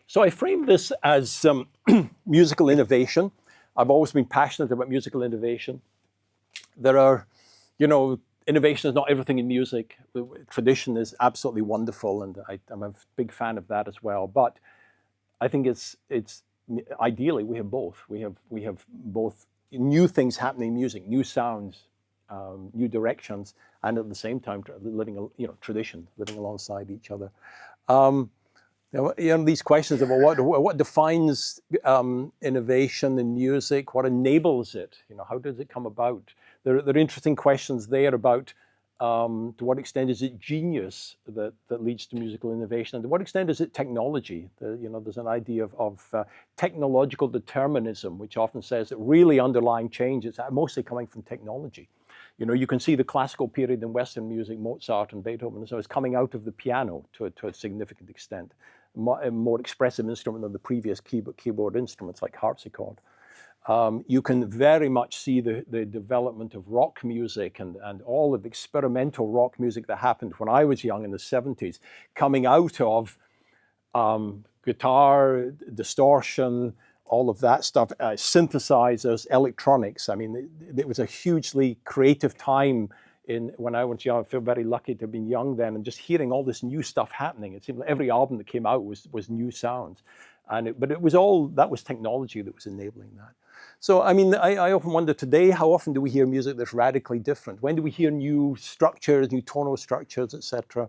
So I frame this as musical innovation. I've always been passionate about musical innovation. There are, innovation is not everything in music. Tradition is absolutely wonderful, and I'm a big fan of that as well. But I think it's ideally we have both. We have both new things happening in music, new sounds, new directions, and at the same time living, tradition, living alongside each other. These questions about what defines innovation in music, what enables it, how does it come about? There are interesting questions there about to what extent is it genius that leads to musical innovation, and to what extent is it technology? There's an idea of technological determinism, which often says that really underlying change is mostly coming from technology. You can see the classical period in Western music, Mozart and Beethoven, so it's coming out of the piano to a significant extent. A more expressive instrument than the previous keyboard instruments like harpsichord. You can very much see the development of rock music and all of the experimental rock music that happened when I was young in the 70s, coming out of guitar, distortion, all of that stuff, synthesizers, electronics. I mean, it was a hugely creative time when I was young. I feel very lucky to have been young then, and just hearing all this new stuff happening. It seemed like every album that came out was new sounds. But it was that was technology that was enabling that. So, I mean, I often wonder today, how often do we hear music that's radically different? When do we hear new structures, new tonal structures, etc.?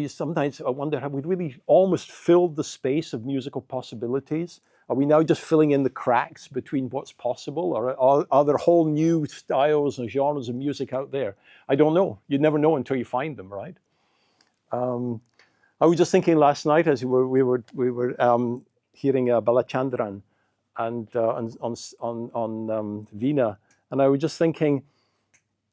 Sometimes I wonder, have we really almost filled the space of musical possibilities? Are we now just filling in the cracks between what's possible? Or are there whole new styles and genres of music out there? I don't know. You never know until you find them, right? I was just thinking last night as we were hearing Balachandran and on Veena, and I was just thinking,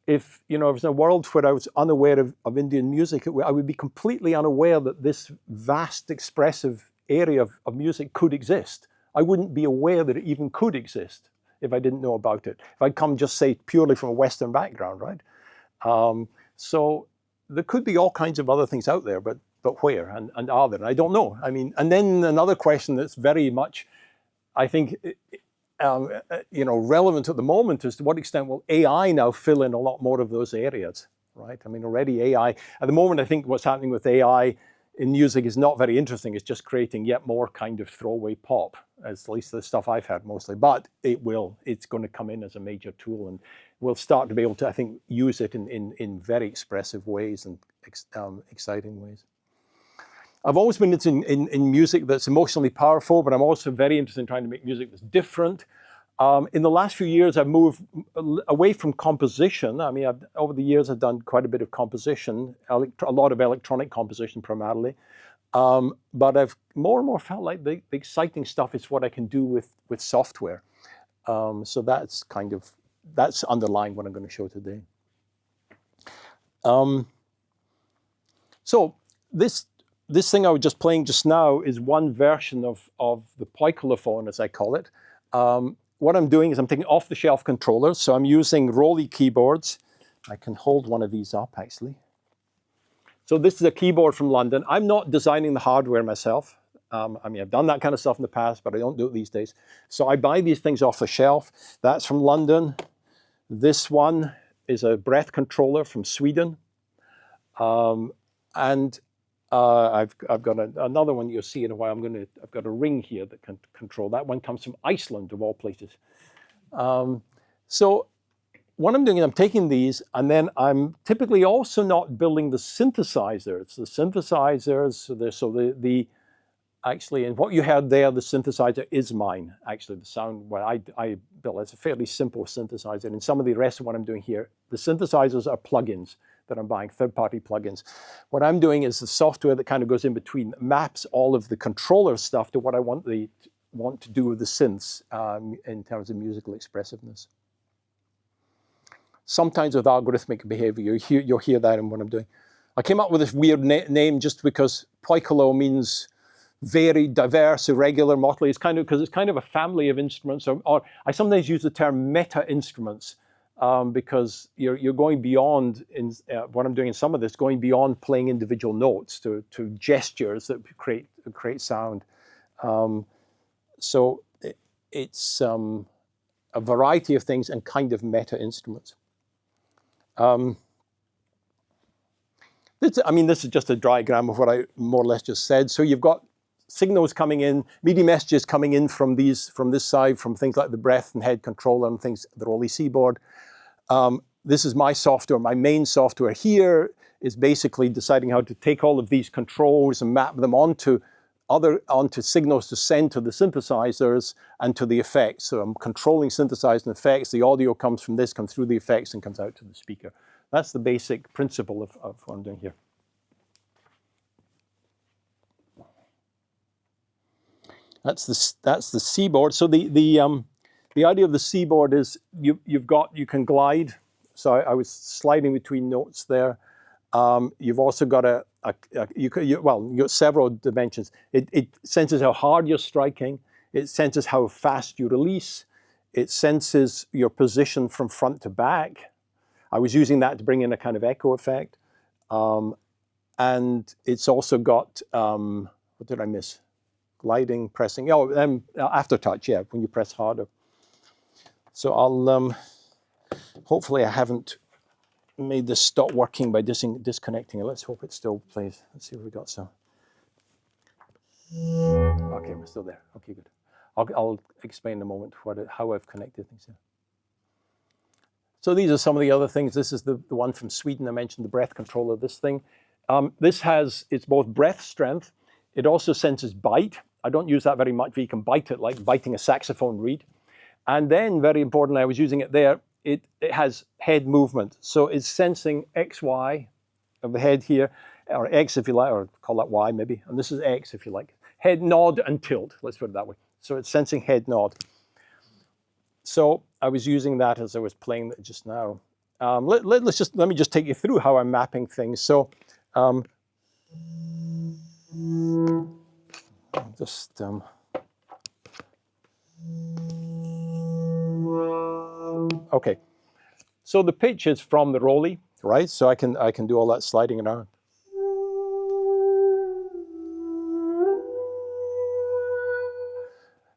if I was in a world where I was unaware of Indian music, I would be completely unaware that this vast expressive area of music could exist. I wouldn't be aware that it even could exist if I didn't know about it. If I'd come just say purely from a Western background, right? So there could be all kinds of other things out there, but where and are there? I don't know. I mean, and then another question that's very much, I think, relevant at the moment is to what extent will AI now fill in a lot more of those areas, right? I mean, already AI, at the moment, I think what's happening with AI in music is not very interesting. It's just creating yet more kind of throwaway pop, at least the stuff I've heard mostly. But it's going to come in as a major tool, and we'll start to be able to, I think, use it in very expressive ways and exciting ways. I've always been interested in music that's emotionally powerful, but I'm also very interested in trying to make music that's different. In the last few years, I've moved away from composition. I mean, over the years, I've done quite a bit of composition, a lot of electronic composition primarily. But I've more and more felt like the exciting stuff is what I can do with software. So that's underlying what I'm going to show today. So this thing I was just playing just now is one version of the poikilophone, as I call it. What I'm doing is I'm taking off-the-shelf controllers. So I'm using Rolly keyboards. I can hold one of these up, actually. So this is a keyboard from London. I'm not designing the hardware myself. I mean, I've done that kind of stuff in the past, but I don't do it these days. So I buy these things off the shelf. That's from London. This one is a breath controller from Sweden. And I've got another one you'll see in a while. I've got a ring here that can control. That one comes from Iceland, of all places. So what I'm doing is I'm taking these, and then I'm typically also not building the synthesizers. The synthesizers, actually, and what you heard there, the synthesizer is mine. Actually, the sound what I built, it's a fairly simple synthesizer. And some of the rest of what I'm doing here, the synthesizers are plugins that I'm buying, third-party plugins. What I'm doing is the software that kind of goes in between, maps all of the controller stuff to what I want to do with the synths in terms of musical expressiveness. Sometimes with algorithmic behavior, you'll hear that in what I'm doing. I came up with this weird name just because poikilo means varied, diverse, irregular, motley. It's kind of because it's kind of a family of instruments, or I sometimes use the term meta instruments. because you're going beyond, what I'm doing in some of this, going beyond playing individual notes to gestures that create sound. So it's a variety of things and kind of meta instruments. This is just a diagram of what I more or less just said. So you've got signals coming in, MIDI messages coming in from this side, from things like the breath and head controller and things, the Rolly C board. This is my software. My main software here is basically deciding how to take all of these controls and map them onto signals to send to the synthesizers and to the effects. So I'm controlling synthesized and effects. The audio comes from this, comes through the effects, and comes out to the speaker. That's the basic principle of what I'm doing here. That's the C board. So the idea of the C board is you can glide. So I was sliding between notes there. You've also got you got several dimensions. It senses how hard you're striking. It senses how fast you release. It senses your position from front to back. I was using that to bring in a kind of echo effect. And it's also got, what did I miss? Gliding, pressing, aftertouch, yeah, when you press harder. So I'll, hopefully I haven't made this stop working by disconnecting it. Let's hope it still plays. Let's see what we got. So, okay, we're still there. Okay, good. I'll explain in a moment how I've connected things here. So these are some of the other things. This is the one from Sweden. I mentioned the breath controller, this thing. It's both breath strength. It also senses bite. I don't use that very much, but you can bite it like biting a saxophone reed. And then, very importantly, I was using it there, it has head movement. So it's sensing X, Y of the head here, or X if you like, or call that Y maybe. And this is X if you like. Head nod and tilt, let's put it that way. So it's sensing head nod. So I was using that as I was playing it just now. Let me just take you through how I'm mapping things. So okay. So the pitch is from the Rolly, right? So I can do all that sliding around.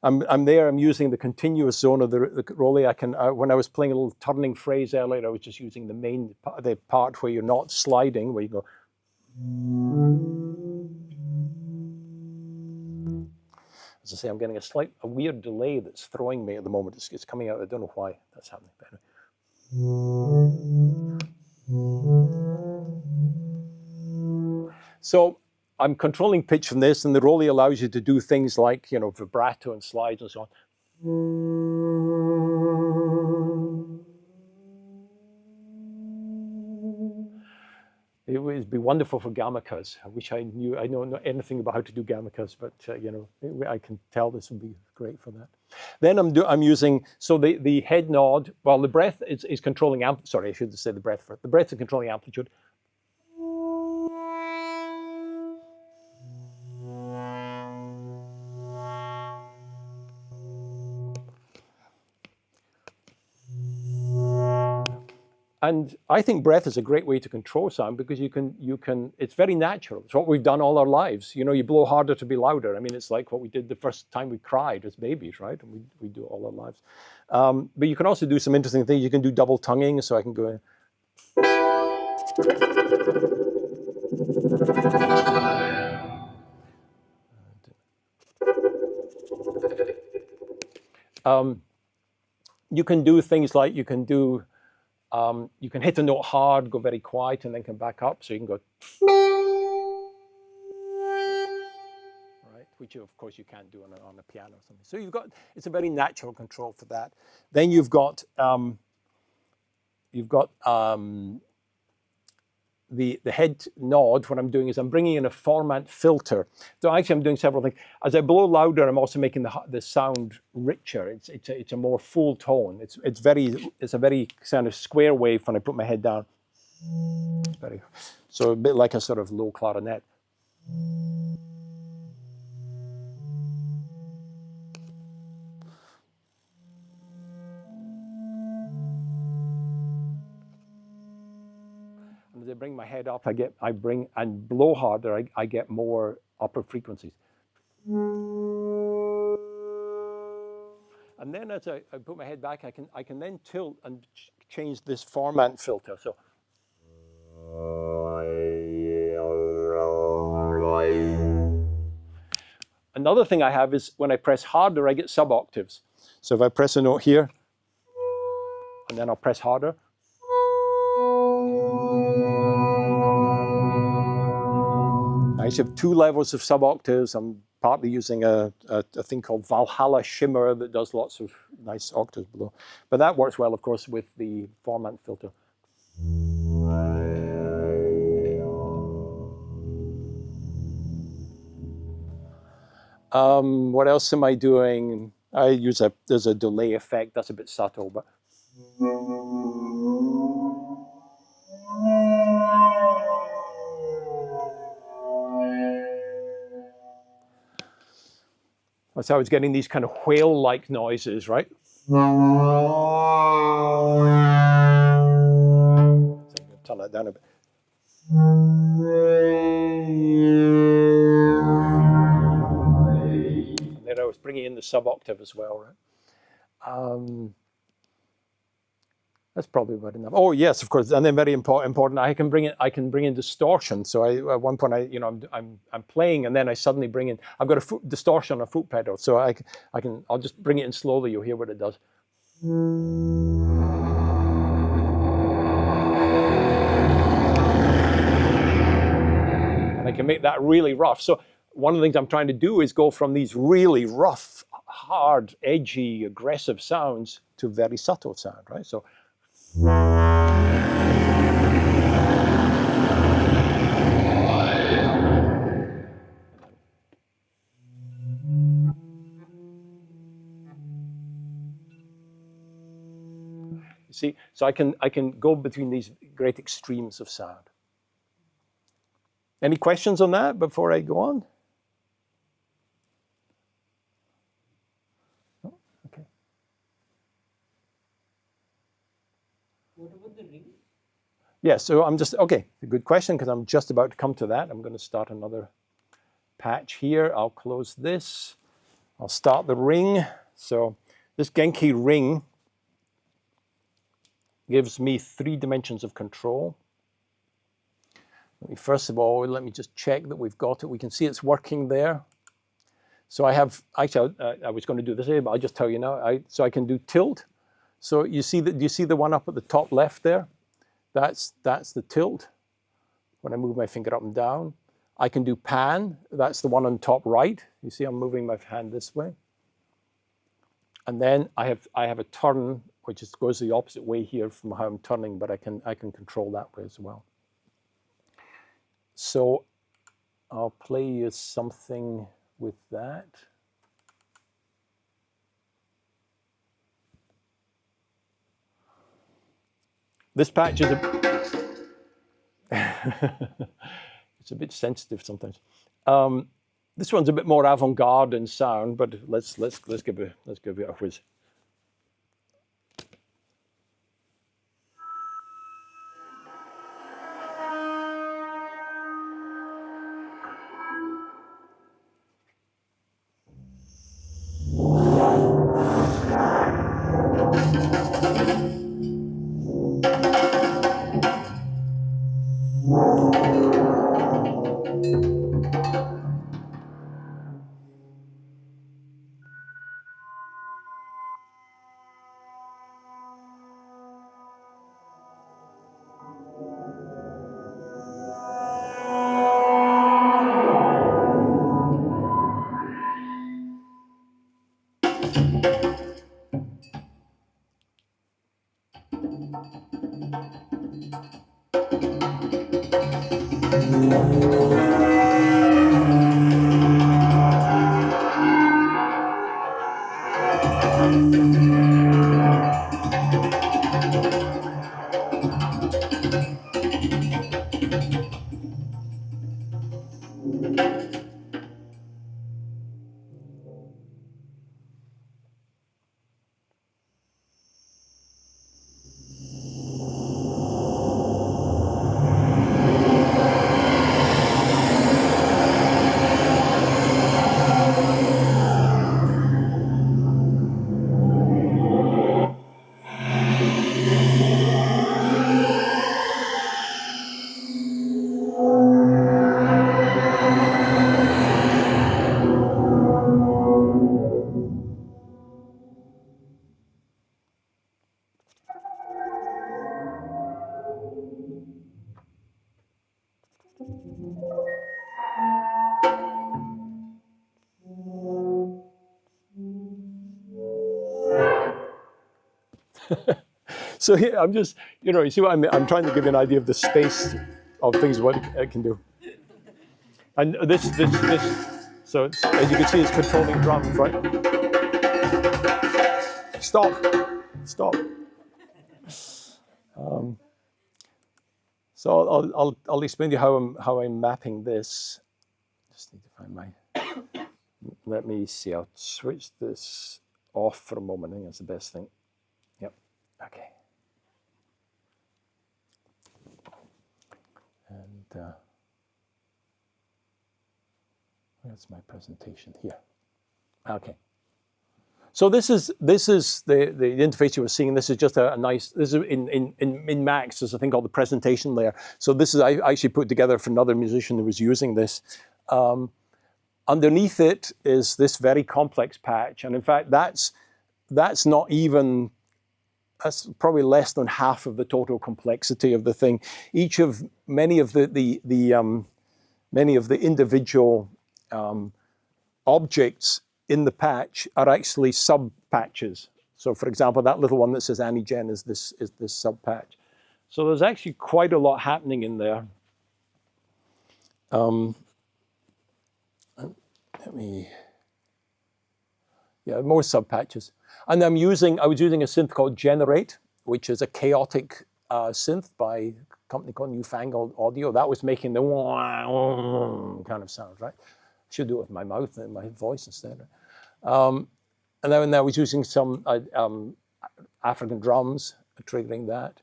I'm using the continuous zone of the Rolly. When I was playing a little turning phrase earlier, I was just using the part where you're not sliding, where you go. As I say, I'm getting a weird delay that's throwing me at the moment. It's coming out. I don't know why that's happening. But anyway. So I'm controlling pitch from this, and the Rolly allows you to do things like, vibrato and slides and so on. It would be wonderful for gamacas. I wish I knew. I don't know anything about how to do gamacas, but I can tell this would be great for that. Then I'm using, so the head nod. Well, the breath is controlling amplitude. Sorry, I should say the breath first. The breath is controlling amplitude. And I think breath is a great way to control sound because you can, it's very natural. It's what we've done all our lives. You blow harder to be louder. I mean, it's like what we did the first time we cried as babies, right? And we do it all our lives. But you can also do some interesting things. You can do double tonguing, so I can go in. You can do things like you can hit a note hard, go very quiet, and then come back up. So you can go, right, which of course you can't do on a piano or something. So it's a very natural control for that. Then you've got the head nod. What I'm doing is I'm bringing in a formant filter. So actually I'm doing several things. As I blow louder, I'm also making the sound richer. It's a more full tone. It's a very kind of square wave when I put my head down. So a bit like a sort of low clarinet. as I bring my head up, I bring and blow harder, I get more upper frequencies. And then as I put my head back, I can then tilt and change this formant filter. So another thing I have is when I press harder, I get sub-octaves. So if I press a note here, and then I'll press harder. I actually have 2 levels of sub-octaves. I'm partly using a thing called Valhalla Shimmer that does lots of nice octaves below. But that works well, of course, with the formant filter. What else am I doing? I use there's a delay effect. That's a bit subtle, but. So I was getting these kind of whale-like noises, right? So I'm going to turn that down a bit. And then I was bringing in the sub-octave as well, right? That's probably about enough. Oh yes, of course, and then very important. I can bring in distortion. So at one point I'm playing, and then I suddenly bring in. I've got a distortion on a foot pedal, so I'll just bring it in slowly. You'll hear what it does. And I can make that really rough. So one of the things I'm trying to do is go from these really rough, hard, edgy, aggressive sounds to very subtle sound, right? So. See, so I can go between these great extremes of sound. Any questions on that before I go on? No? Okay. What about the ring? Yeah, so I'm just, okay, a good question, because I'm just about to come to that. I'm going to start another patch here. I'll close this. I'll start the ring. So this Genki ring gives me 3 dimensions of control. First of all, let me just check that we've got it. We can see it's working there. So I have, actually, I was going to do this here, but I'll just tell you now. So I can do tilt. So you see that? Do you see the one up at the top left there? That's the tilt. When I move my finger up and down, I can do pan. That's the one on top right. You see, I'm moving my hand this way. And then I have a turn, which goes the opposite way here from how I'm turning, but I can control that way as well. So I'll play you something with that. This patch is it's a bit sensitive sometimes. This one's a bit more avant-garde in sound, but let's give it a whiz. So yeah, I'm just, you see what I mean? I'm trying to give you an idea of the space of things, what it can do. And this. So as you can see, it's controlling drums, right? Stop. So I'll explain to you how I'm mapping this. Just need to find my. Let me see. I'll switch this off for a moment. I think that's the best thing. Yep. Okay. And where's my presentation here? Okay. So this is the interface you were seeing. This is just a nice. This is in Max. There's a thing called the presentation layer. So this is I actually put together for another musician who was using this. Underneath it is this very complex patch, and in fact, that's not even. That's probably less than half of the total complexity of the thing. Many of the individual objects in the patch are actually sub-patches. So for example, that little one that says Anigen is this sub-patch. So there's actually quite a lot happening in there. More sub-patches. And I was using a synth called Generate, which is a chaotic synth by a company called Newfangled Audio. That was making the kind of sound, right? Should do it with my mouth and my voice instead. And then I was using some African drums, triggering that.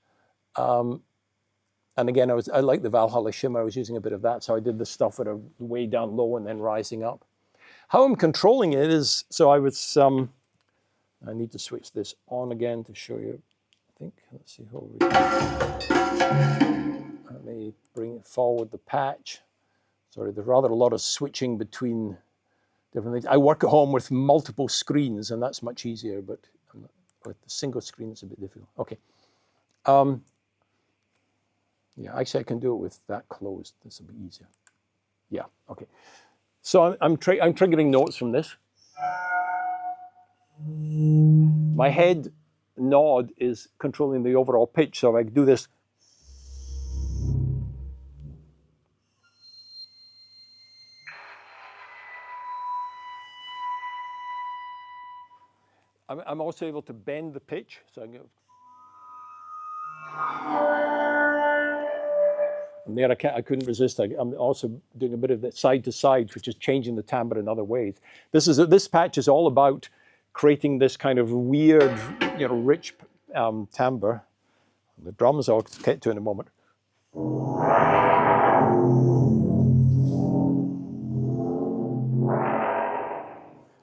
And again, I like the Valhalla Shimmer. I was using a bit of that, so I did the stuff that are way down low and then rising up. How I'm controlling it is, so I was, I need to switch this on again to show you, I think. Let's see, let me bring it forward, the patch. Sorry, there's rather a lot of switching between different things. I work at home with multiple screens, and that's much easier, but with the single screen, it's a bit difficult. Okay. Yeah, actually, I can do it with that closed. This will be easier. Yeah, okay. So I'm triggering notes from this. My head nod is controlling the overall pitch, so I do this. I'm also able to bend the pitch, so I can go. And there I couldn't resist. I'm also doing a bit of the side to side, which is changing the timbre in other ways. This patch is all about creating this kind of weird, rich timbre. The drums I'll get to in a moment.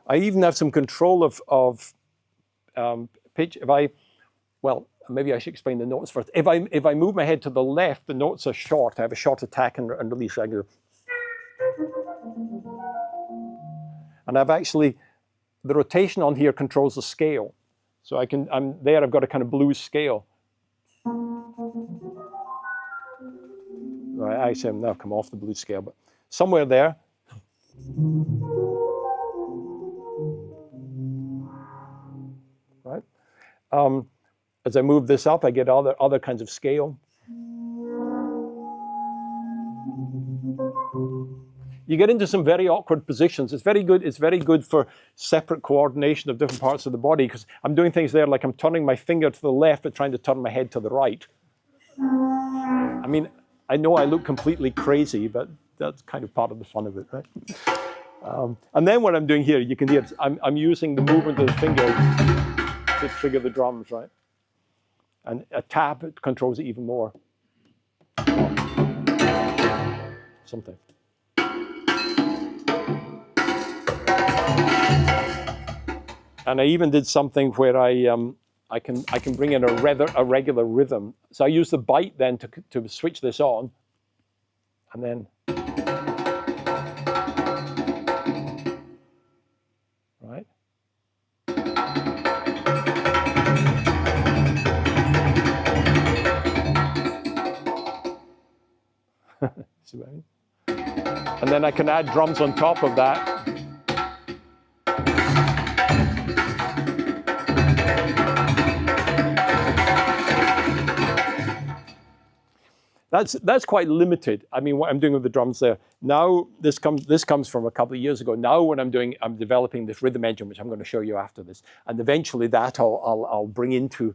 I even have some control of pitch. Maybe I should explain the notes first. If I move my head to the left, the notes are short. I have a short attack and release. I go. And I've actually, the rotation on here controls the scale. So I've got a kind of blues scale. Right, actually, I'm now come off the blues scale, but somewhere there. Right. As I move this up, I get other kinds of scale. You get into some very awkward positions. It's very good for separate coordination of different parts of the body, because I'm doing things there like I'm turning my finger to the left but trying to turn my head to the right. I mean, I know I look completely crazy, but that's kind of part of the fun of it, right? And then what I'm doing here, you can hear, I'm using the movement of the finger to trigger the drums, right? And a tap, it controls it even more. Something. And I even did something where I can bring in a regular rhythm. So I use the bite then to switch this on, and then. Right. See what I mean? And then I can add drums on top of that. That's quite limited. I mean, what I'm doing with the drums there now, this comes from a couple of years ago. Now, what I'm doing, I'm developing this rhythm engine, which I'm going to show you after this, and eventually that I'll bring into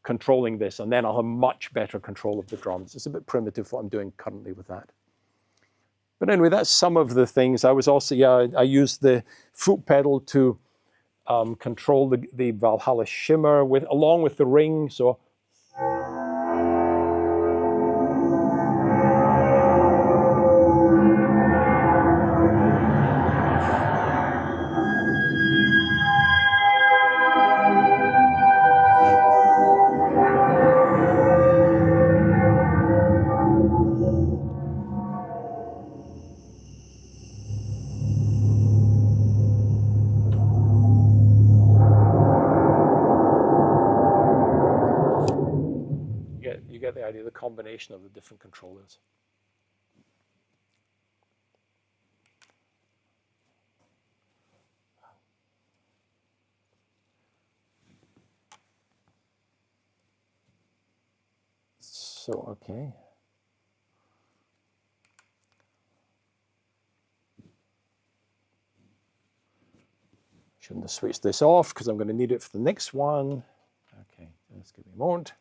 controlling this, and then I'll have much better control of the drums. It's a bit primitive what I'm doing currently with that. But anyway, that's some of the things. I was also, I used the foot pedal to control the Valhalla shimmer along with the ring. So you get the idea, the combination of the different controllers. So, okay. Shouldn't have switched this off because I'm going to need it for the next one. Okay, just give me a moment.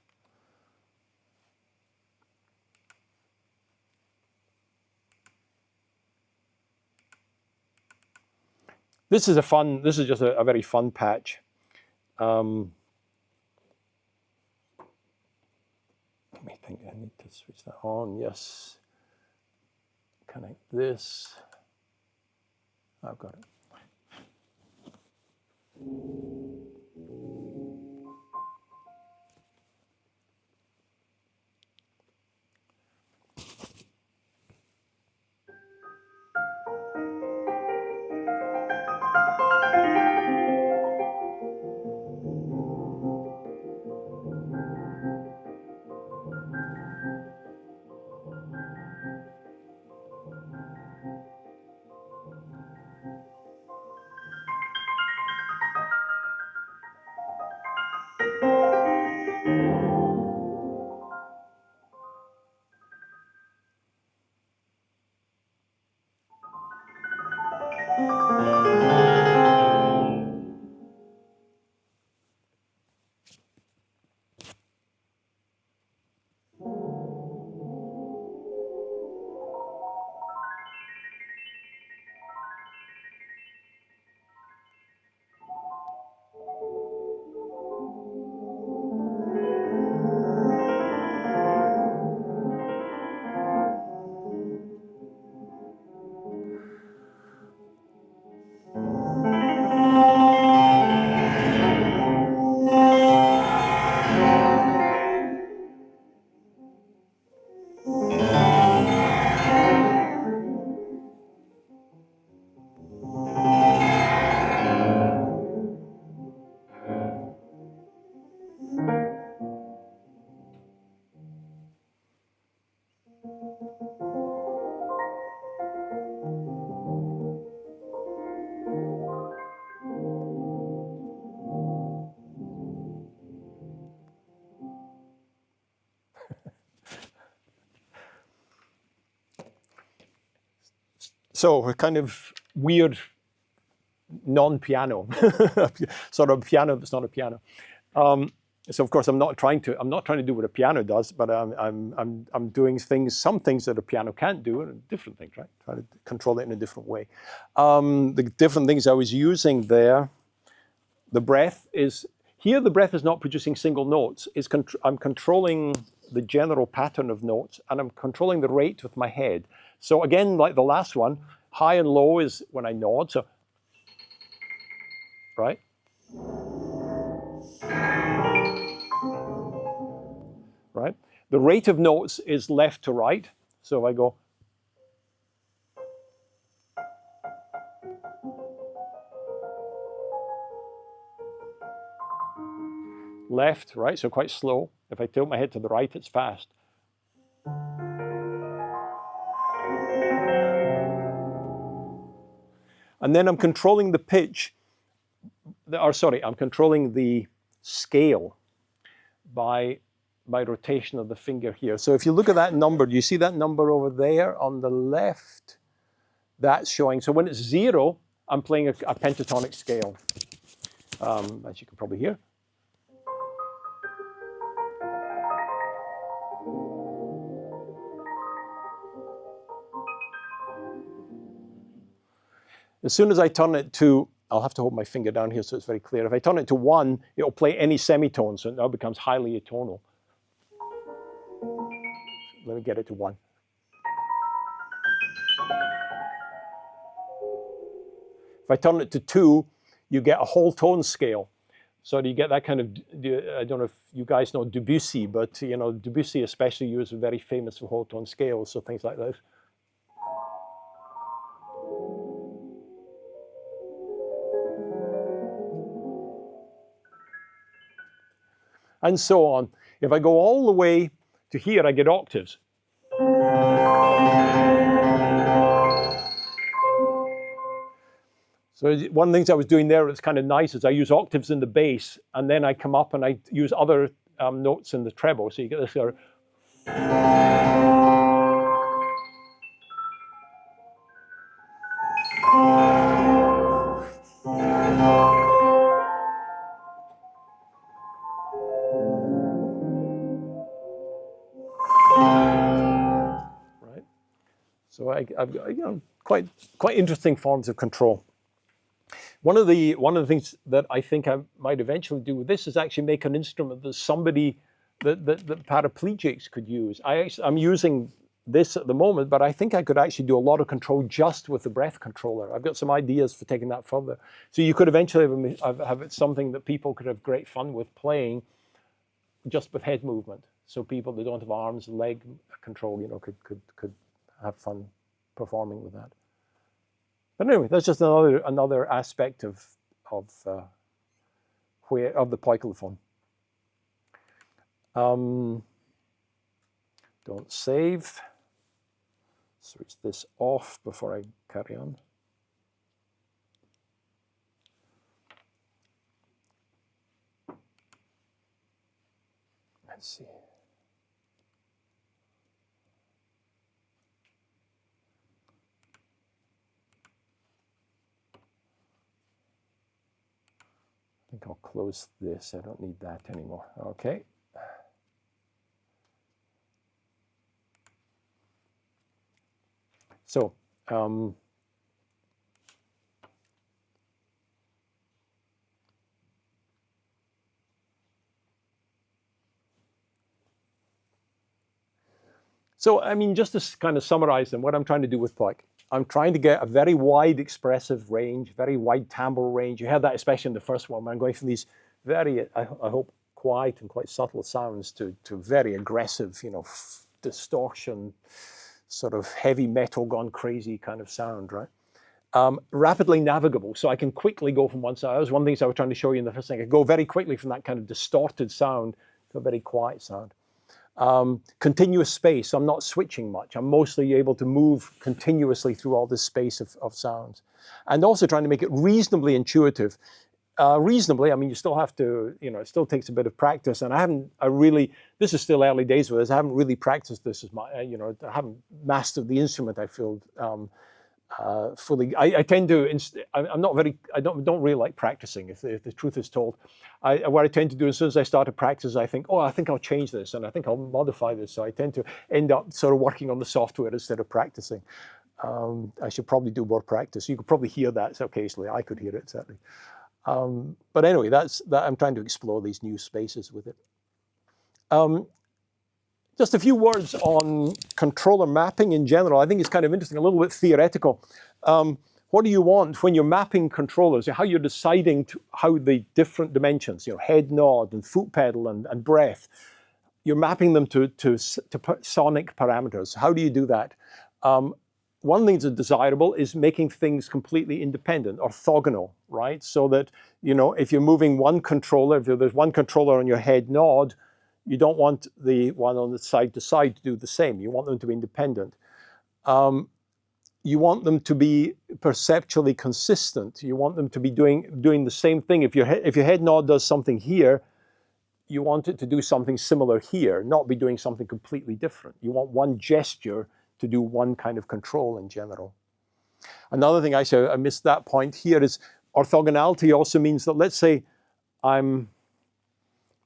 This is just a very fun patch. Let me think, I need to switch that on, yes. Connect this. I've got it. So a kind of weird non-piano, sort of piano that's not a piano. So of course I'm not trying to do what a piano does, but I'm doing some things that a piano can't do, and different things, right? Trying to control it in a different way. The different things I was using there, the breath is not producing single notes. I'm controlling the general pattern of notes, and I'm controlling the rate with my head. So again, like the last one, high and low is when I nod. So, right? Right? The rate of notes is left to right. So if I go, left, right, so quite slow. If I tilt my head to the right, it's fast. And then I'm controlling the pitch, I'm controlling the scale by by rotation of the finger here. So if you look at that number, do you see that number over there on the left? That's showing, so when it's 0, I'm playing a pentatonic scale, as you can probably hear. As soon as I turn it to, I'll have to hold my finger down here so it's very clear. If I turn it to 1, it'll play any semitone, so it now becomes highly atonal. Let me get it to 1. If I turn it to 2, you get a whole tone scale. So you get that kind of, I don't know if you guys know Debussy, but you know, Debussy especially used very famous for whole tone scales, so things like this. And so on. If I go all the way to here, I get octaves. So one of the things I was doing there that's kind of nice is I use octaves in the bass, and then I come up and I use other notes in the treble. So you get this sort of. Right. So I've got, you know, quite interesting forms of control. One of the things that I think I might eventually do with this is actually make an instrument that somebody that paraplegics could use. I'm using this at the moment, but I think I could actually do a lot of control just with the breath controller. I've got some ideas for taking that further. So you could eventually have it something that people could have great fun with playing just with head movement. So people that don't have arms and leg control, you know, could have fun performing with that. But anyway, that's just another aspect of the poikilophone. Don't save. Switch this off before I carry on. Let's see. I think I'll close this. I don't need that anymore. Okay. So, I mean, just to kind of summarize them, what I'm trying to do with poik, I'm trying to get a very wide expressive range, very wide timbre range. You had that especially in the first one, where I'm going from these very, I hope, quiet and quite subtle sounds to very aggressive, you know, distortion, sort of heavy metal gone crazy kind of sound, right? Rapidly navigable, so I can quickly go from one side. That was one of the things I was trying to show you in the first thing. I could go very quickly from that kind of distorted sound to a very quiet sound. Continuous space, I'm not switching much. I'm mostly able to move continuously through all this space of sounds. And also trying to make it reasonably intuitive. Reasonably, I mean, you still have to, you know, it still takes a bit of practice. And this is still early days with this. I haven't really practiced this as much, you know, I haven't mastered the instrument, I feel, fully. I tend to, I'm not very, I don't really like practicing, if the truth is told. What I tend to do, as soon as I start to practice, I think, oh, I think I'll change this, and I think I'll modify this. So I tend to end up sort of working on the software instead of practicing. I should probably do more practice. You could probably hear that occasionally. I could hear it, certainly. But anyway, I'm trying to explore these new spaces with it. Just a few words on controller mapping in general. I think it's kind of interesting, a little bit theoretical. What do you want when you're mapping controllers? How you're deciding how the different dimensions, you know, head nod and foot pedal and breath, you're mapping them to sonic parameters. How do you do that? One thing that's desirable is making things completely independent, orthogonal, right? So that, you know, if you're moving one controller, if there's one controller on your head nod, you don't want the one on the side to side to do the same. You want them to be independent. You want them to be perceptually consistent. You want them to be doing the same thing. If your head nod does something here, you want it to do something similar here, not be doing something completely different. You want one gesture to do one kind of control in general. Another thing, actually, I missed that point here, is orthogonality also means that let's say I'm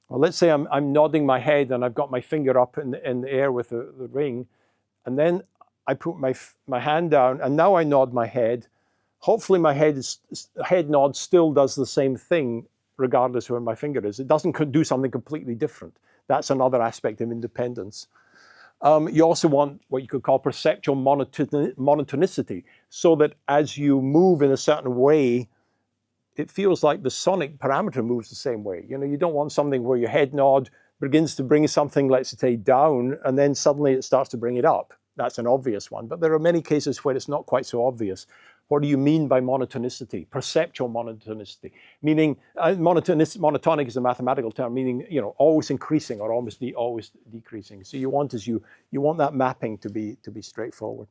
nodding my head and I've got my finger up in the air with the ring, and then I put my hand down, and now I nod my head. Hopefully my head nod still does the same thing regardless of where my finger is. It doesn't do something completely different. That's another aspect of independence. You also want what you could call perceptual monotonicity, so that as you move in a certain way, it feels like the sonic parameter moves the same way. You know, you don't want something where your head nod begins to bring something, let's say, down, and then suddenly it starts to bring it up. That's an obvious one, but there are many cases where it's not quite so obvious. What do you mean by monotonicity? Perceptual monotonicity, meaning monotonic is a mathematical term, meaning, you know, always increasing or always decreasing. So you want that mapping to be straightforward,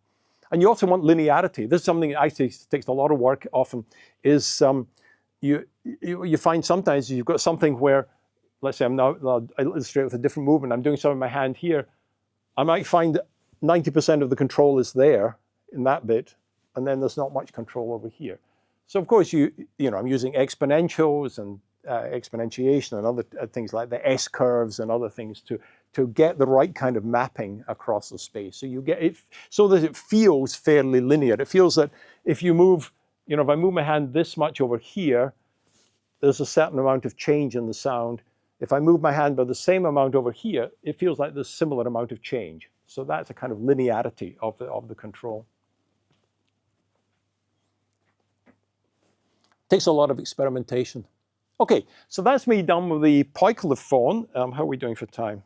and you also want linearity. This is something that actually takes a lot of work. Often is you find sometimes you've got something where, let's say I'll illustrate with a different movement. I'm doing something with my hand here. I might find 90% of the control is there in that bit, and then there's not much control over here. So of course you know, I'm using exponentials and exponentiation and other things like the S curves and other things to get the right kind of mapping across the space. So you get it so that it feels fairly linear. It feels that if you move, you know, if I move my hand this much over here, there's a certain amount of change in the sound. If I move my hand by the same amount over here, it feels like there's a similar amount of change. So that's a kind of linearity of the control. Takes a lot of experimentation. Okay, so that's me done with the poikilophone. How are we doing for time?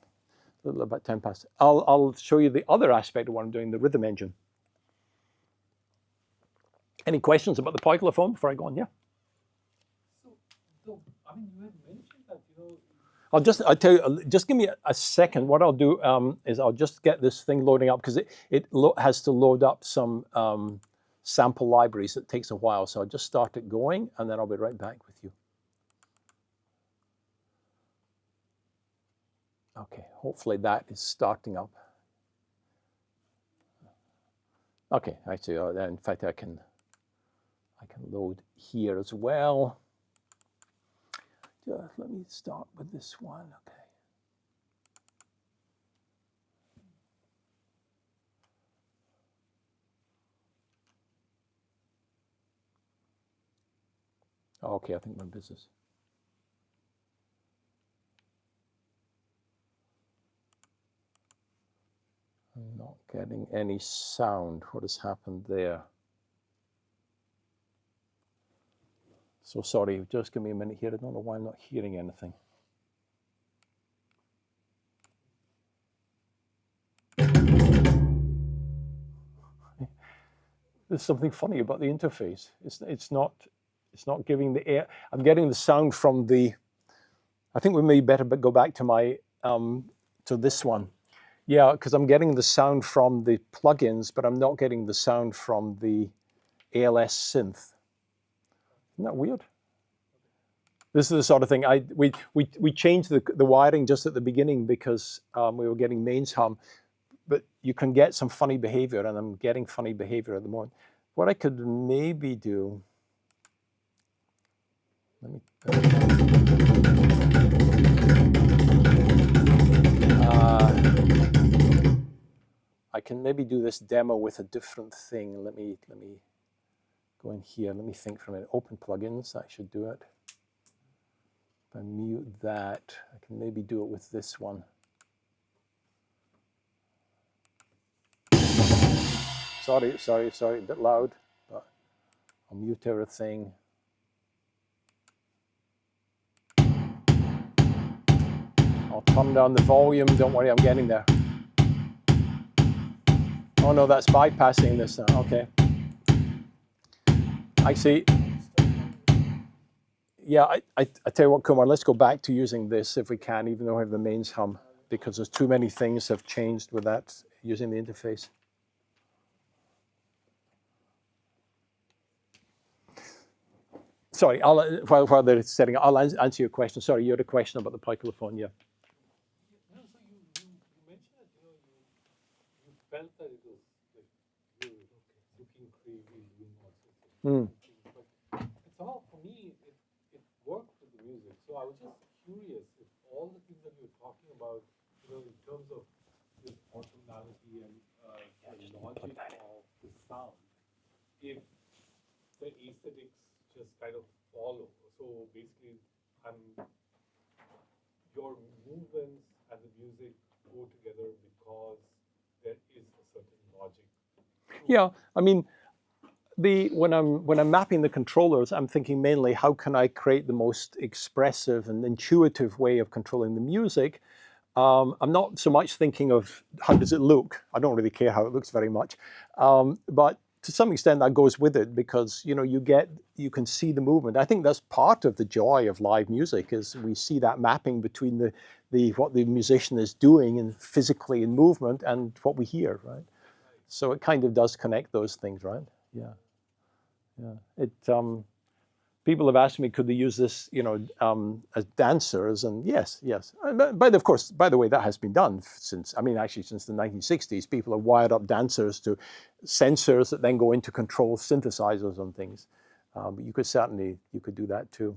A little about 10 past. I'll show you the other aspect of what I'm doing, the rhythm engine. Any questions about the poikilophone before I go on? Yeah. So I mean, you had mentioned that, you know. I'll tell you, just give me a second. What I'll do is I'll just get this thing loading up, because it has to load up some sample libraries. It takes a while, so I'll just start it going, and then I'll be right back with you. Okay, hopefully that is starting up. Okay, actually, in fact, I can load here as well. Just let me start with this one. Okay. Okay, I think we're in business. I'm not getting any sound. What has happened there? So sorry, just give me a minute here. I don't know why I'm not hearing anything. There's something funny about the interface. It's not giving the air. I'm getting the sound from the. I think we may better go back to my to this one. Yeah, because I'm getting the sound from the plugins, but I'm not getting the sound from the ALS synth. Isn't that weird? This is the sort of thing we changed the wiring just at the beginning because we were getting mains hum, but you can get some funny behavior, and I'm getting funny behavior at the moment. What I could maybe do, I can maybe do this demo with a different thing. Let me go in here. Let me think for a minute. Open plugins, that should do it. If I mute that, I can maybe do it with this one. Sorry, a bit loud, but I'll mute everything. I'll turn down the volume. Don't worry, I'm getting there. Oh no, that's bypassing this now. Okay. Actually, yeah, I tell you what, Kumar, let's go back to using this if we can, even though we have the mains hum, because there's too many things have changed with that using the interface. Sorry, while they're setting up, I'll answer your question. Sorry, you had a question about the poikilophone, yeah. No, so you mentioned that you felt that it was like you were looking crazy doing all sorts of things, but somehow for me it worked with the music. So I was just curious if all the things that you were talking about, in terms of this orthogonality and the logic of the sound, if the aesthetics just kind of follow. So basically, your movements and the music go together because there is a certain logic. Yeah, I mean, when I'm mapping the controllers, I'm thinking mainly how can I create the most expressive and intuitive way of controlling the music. I'm not so much thinking of how does it look. I don't really care how it looks very much, but to some extent that goes with it because you can see the movement. I think that's part of the joy of live music is we see that mapping between what the musician is doing and physically in movement and what we hear, right? So it kind of does connect those things, right? Yeah, yeah. People have asked me, could they use this, as dancers? And yes. But of course, by the way, that has been done since the 1960s. People have wired up dancers to sensors that then go into control synthesizers and things. But you could do that too.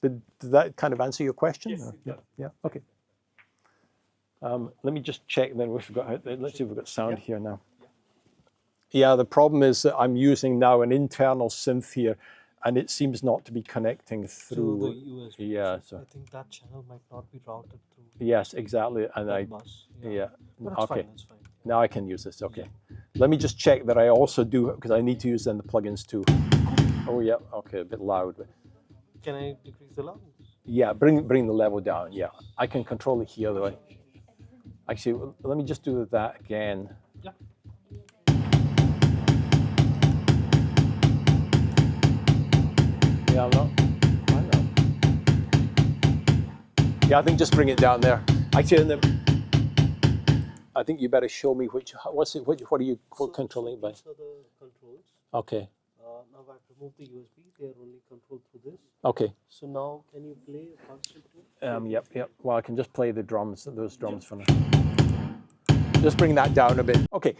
Did that kind of answer your question? Yes, it does. Yeah, okay. Let me just check then. Let's see if we've got sound here now. Yeah, the problem is that I'm using now an internal synth here, and it seems not to be connecting through the USB. Yeah, so I think that channel might not be routed through. Yes, exactly, and that bus. yeah. But it's Okay, fine. It's fine. now I can use this. Okay, let me just check that I also do because I need to use then the plugins too. Oh yeah, okay, a bit loud. But can I decrease the level? Yeah, bring the level down. Yeah, I can control it here though. Actually, let me just do that again. Yeah. Yeah, I'm not. Yeah, I think just bring it down there. Actually, I think you better show me what are you controlling by? These are the controls. Okay. Now I've removed the USB. They are only controlled through this. Okay. So now can you play a constant tune? Yep. Well, I can just play the drums, those drums for now. Just bring that down a bit. Okay.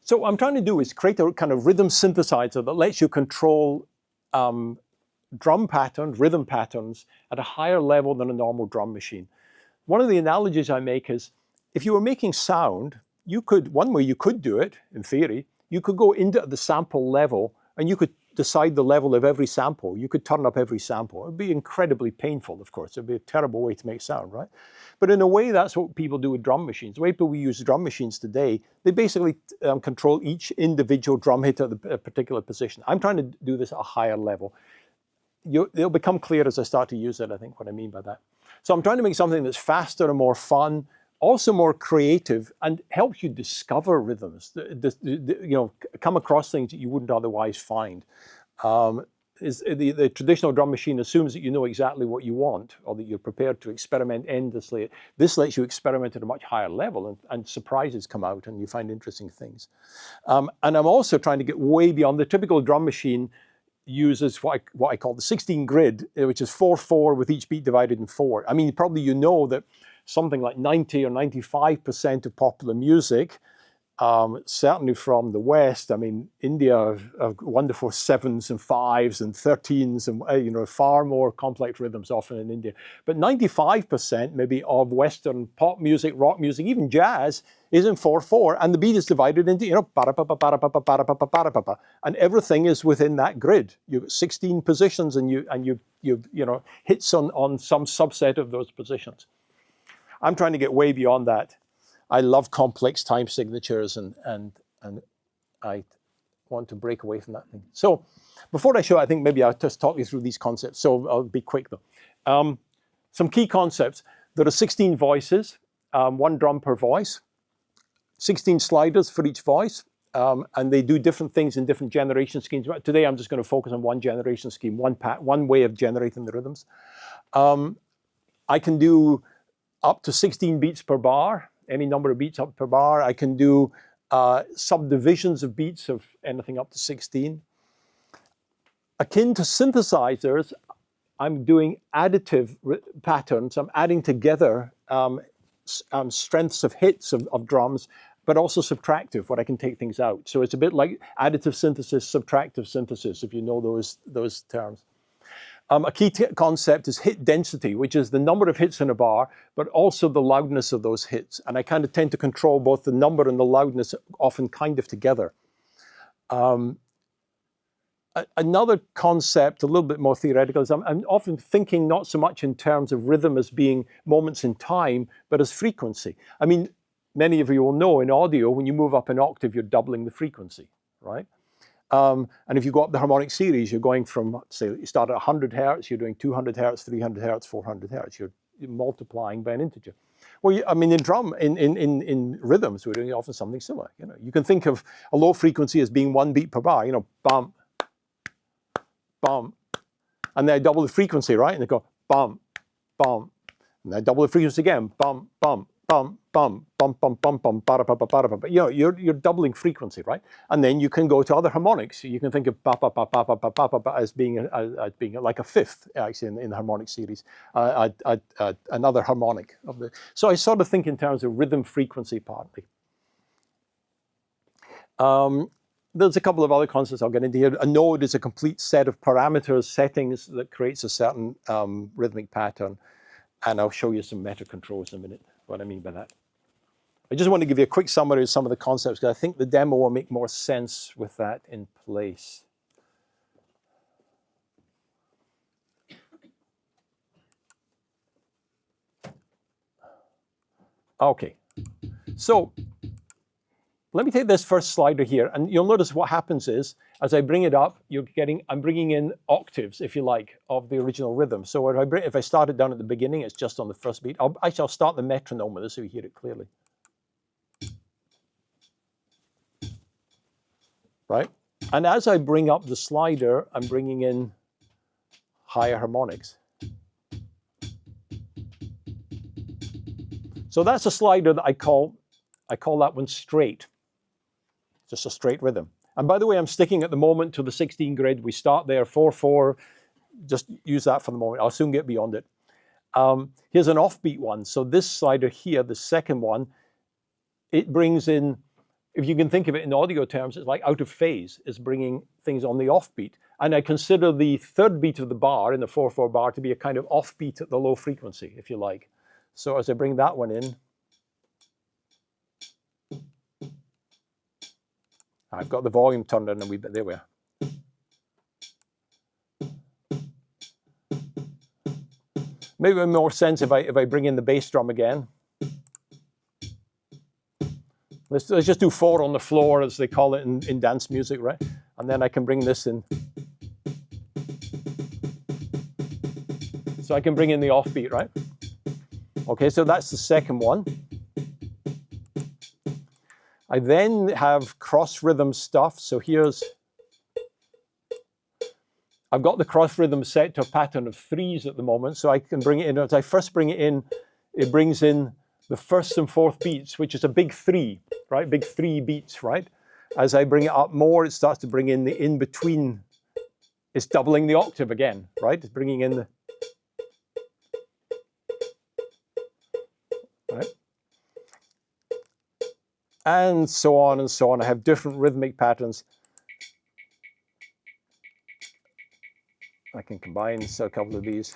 So what I'm trying to do is create a kind of rhythm synthesizer that lets you control drum patterns, rhythm patterns at a higher level than a normal drum machine. One of the analogies I make is if you were making sound, one way you could do it, in theory, you could go into the sample level and you could decide the level of every sample. You could turn up every sample. It would be incredibly painful, of course. It would be a terrible way to make sound, right? But in a way, that's what people do with drum machines. The way people use drum machines today, they basically control each individual drum hit at a particular position. I'm trying to do this at a higher level. It'll become clear as I start to use it, I think, what I mean by that. So I'm trying to make something that's faster and more fun, also more creative, and helps you discover rhythms, come across things that you wouldn't otherwise find. The traditional drum machine assumes that you know exactly what you want or that you're prepared to experiment endlessly. This lets you experiment at a much higher level and surprises come out and you find interesting things. And I'm also trying to get way beyond the typical drum machine uses what I call the 16 grid, which is 4/4 with each beat divided in 4. I mean, probably you know that something like 90 or 95% of popular music, certainly from the West, I mean, India have wonderful 7s and 5s and 13s and far more complex rhythms often in India. But 95% maybe of Western pop music, rock music, even jazz is in 4/4, and the beat is divided into and everything is within that grid. You've got 16 positions, and you hits on some subset of those positions. I'm trying to get way beyond that. I love complex time signatures, and I want to break away from that thing. So before I show, I think maybe I'll just talk you through these concepts. So I'll be quick though. Some key concepts. There are 16 voices, one drum per voice, 16 sliders for each voice, and they do different things in different generation schemes. Today I'm just going to focus on one generation scheme, one way of generating the rhythms. I can do up to 16 beats per bar, any number of beats up per bar. I can do subdivisions of beats of anything up to 16. Akin to synthesizers, I'm doing additive patterns. I'm adding together strengths of hits of drums, but also subtractive, where I can take things out. So it's a bit like additive synthesis, subtractive synthesis, if you know those terms. A key concept is hit density, which is the number of hits in a bar, but also the loudness of those hits. And I kind of tend to control both the number and the loudness, often kind of together. Another concept, a little bit more theoretical, is I'm often thinking not so much in terms of rhythm as being moments in time, but as frequency. I mean, many of you will know in audio, when you move up an octave, you're doubling the frequency, right? And if you go up the harmonic series, you're going from, say, you start at 100 hertz, you're doing 200 hertz, 300 hertz, 400 hertz. You're multiplying by an integer. Well, I mean, in rhythms, we're doing often something similar. You know, you can think of a low frequency as being 1 beat per bar. You know, bump, bump, and then I double the frequency, right? And they go bump, bump, and I double the frequency again, bump, bump, bump, bump, bump, bump, bump, bump, ba ba ba ba ba. You know, you're doubling frequency, right? And then you can go to other harmonics. You can think of ba ba ba ba ba ba ba ba as being like a fifth, actually, in the harmonic series, another harmonic of the. So I sort of think in terms of rhythm frequency partly. There's a couple of other concepts I'll get into here. A node is a complete set of parameters, settings that creates a certain rhythmic pattern. And I'll show you some meta controls in a minute, what I mean by that. I just want to give you a quick summary of some of the concepts, because I think the demo will make more sense with that in place. Okay, so let me take this first slider here, and you'll notice what happens is, as I bring it up, I'm bringing in octaves, if you like, of the original rhythm. So if I start it down at the beginning, it's just on the first beat. I'll start the metronome with this so you hear it clearly. Right? And as I bring up the slider, I'm bringing in higher harmonics. So that's a slider that I call that one straight. Just a straight rhythm. And by the way, I'm sticking at the moment to the 16 grid. We start there, 4/4. Just use that for the moment. I'll soon get beyond it. Here's an offbeat one. So this slider here, the second one, it brings in, if you can think of it in audio terms, it's like out of phase. It's bringing things on the offbeat. And I consider the third beat of the bar in the 4/4 bar to be a kind of offbeat at the low frequency, if you like. So as I bring that one in, I've got the volume turned in a wee bit. There we are. Maybe more sense if I bring in the bass drum again. Let's just do 4 on the floor, as they call it in dance music, right? And then I can bring this in. So I can bring in the offbeat, right? Okay, so that's the second one. I then have cross rhythm stuff. So I've got the cross rhythm set to a pattern of 3s at the moment. So I can bring it in. As I first bring it in, it brings in the first and fourth beats, which is a big 3, right? Big 3 beats, right? As I bring it up more, it starts to bring in the in-between. It's doubling the octave again, right? It's bringing in the, right? And so on and so on. I have different rhythmic patterns. I can combine a couple of these.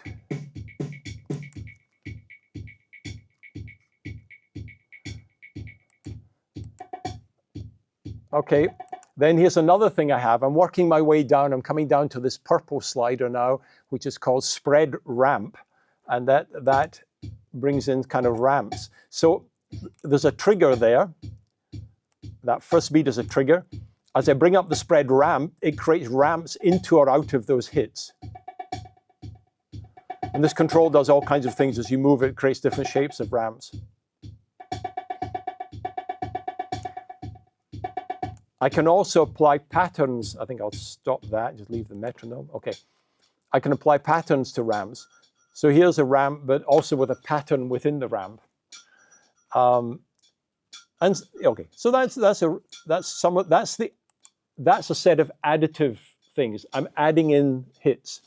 Okay, then here's another thing I have. I'm working my way down. I'm coming down to this purple slider now, which is called spread ramp. And that brings in kind of ramps. So there's a trigger there. That first beat is a trigger. As I bring up the spread ramp, it creates ramps into or out of those hits. And this control does all kinds of things. As you move it, it creates different shapes of ramps. I can also apply patterns. I think I'll stop that, just leave the metronome. Okay. I can apply patterns to ramps. So here's a ramp, but also with a pattern within the ramp. And okay, so that's a set of additive things. I'm adding in hits.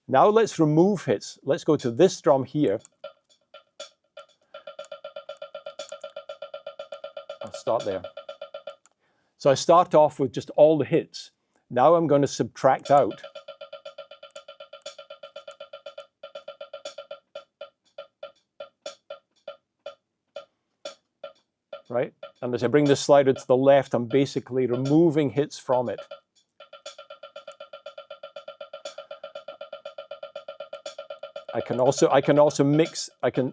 Now let's remove hits. Let's go to this drum here. I'll start there. So I start off with just all the hits. Now I'm going to subtract out. Right? And as I bring this slider to the left, I'm basically removing hits from it. I can also mix. I can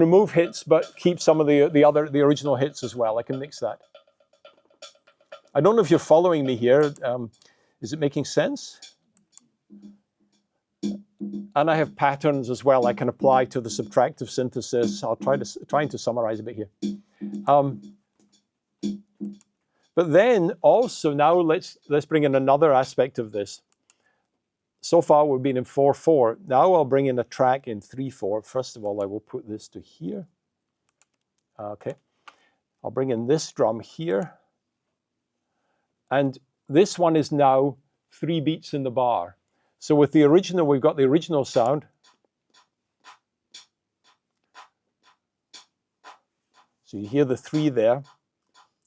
remove hits, but keep some of the original hits as well. I can mix that. I don't know if you're following me here. Is it making sense? And I have patterns as well I can apply to the subtractive synthesis. I'll trying to summarize a bit here. But then also now let's bring in another aspect of this. So far we've been in 4/4. Now I'll bring in a track in 3/4. First of all, I will put this to here. Okay. I'll bring in this drum here. And this one is now 3 beats in the bar. So with the original, we've got the original sound. So you hear the 3 there,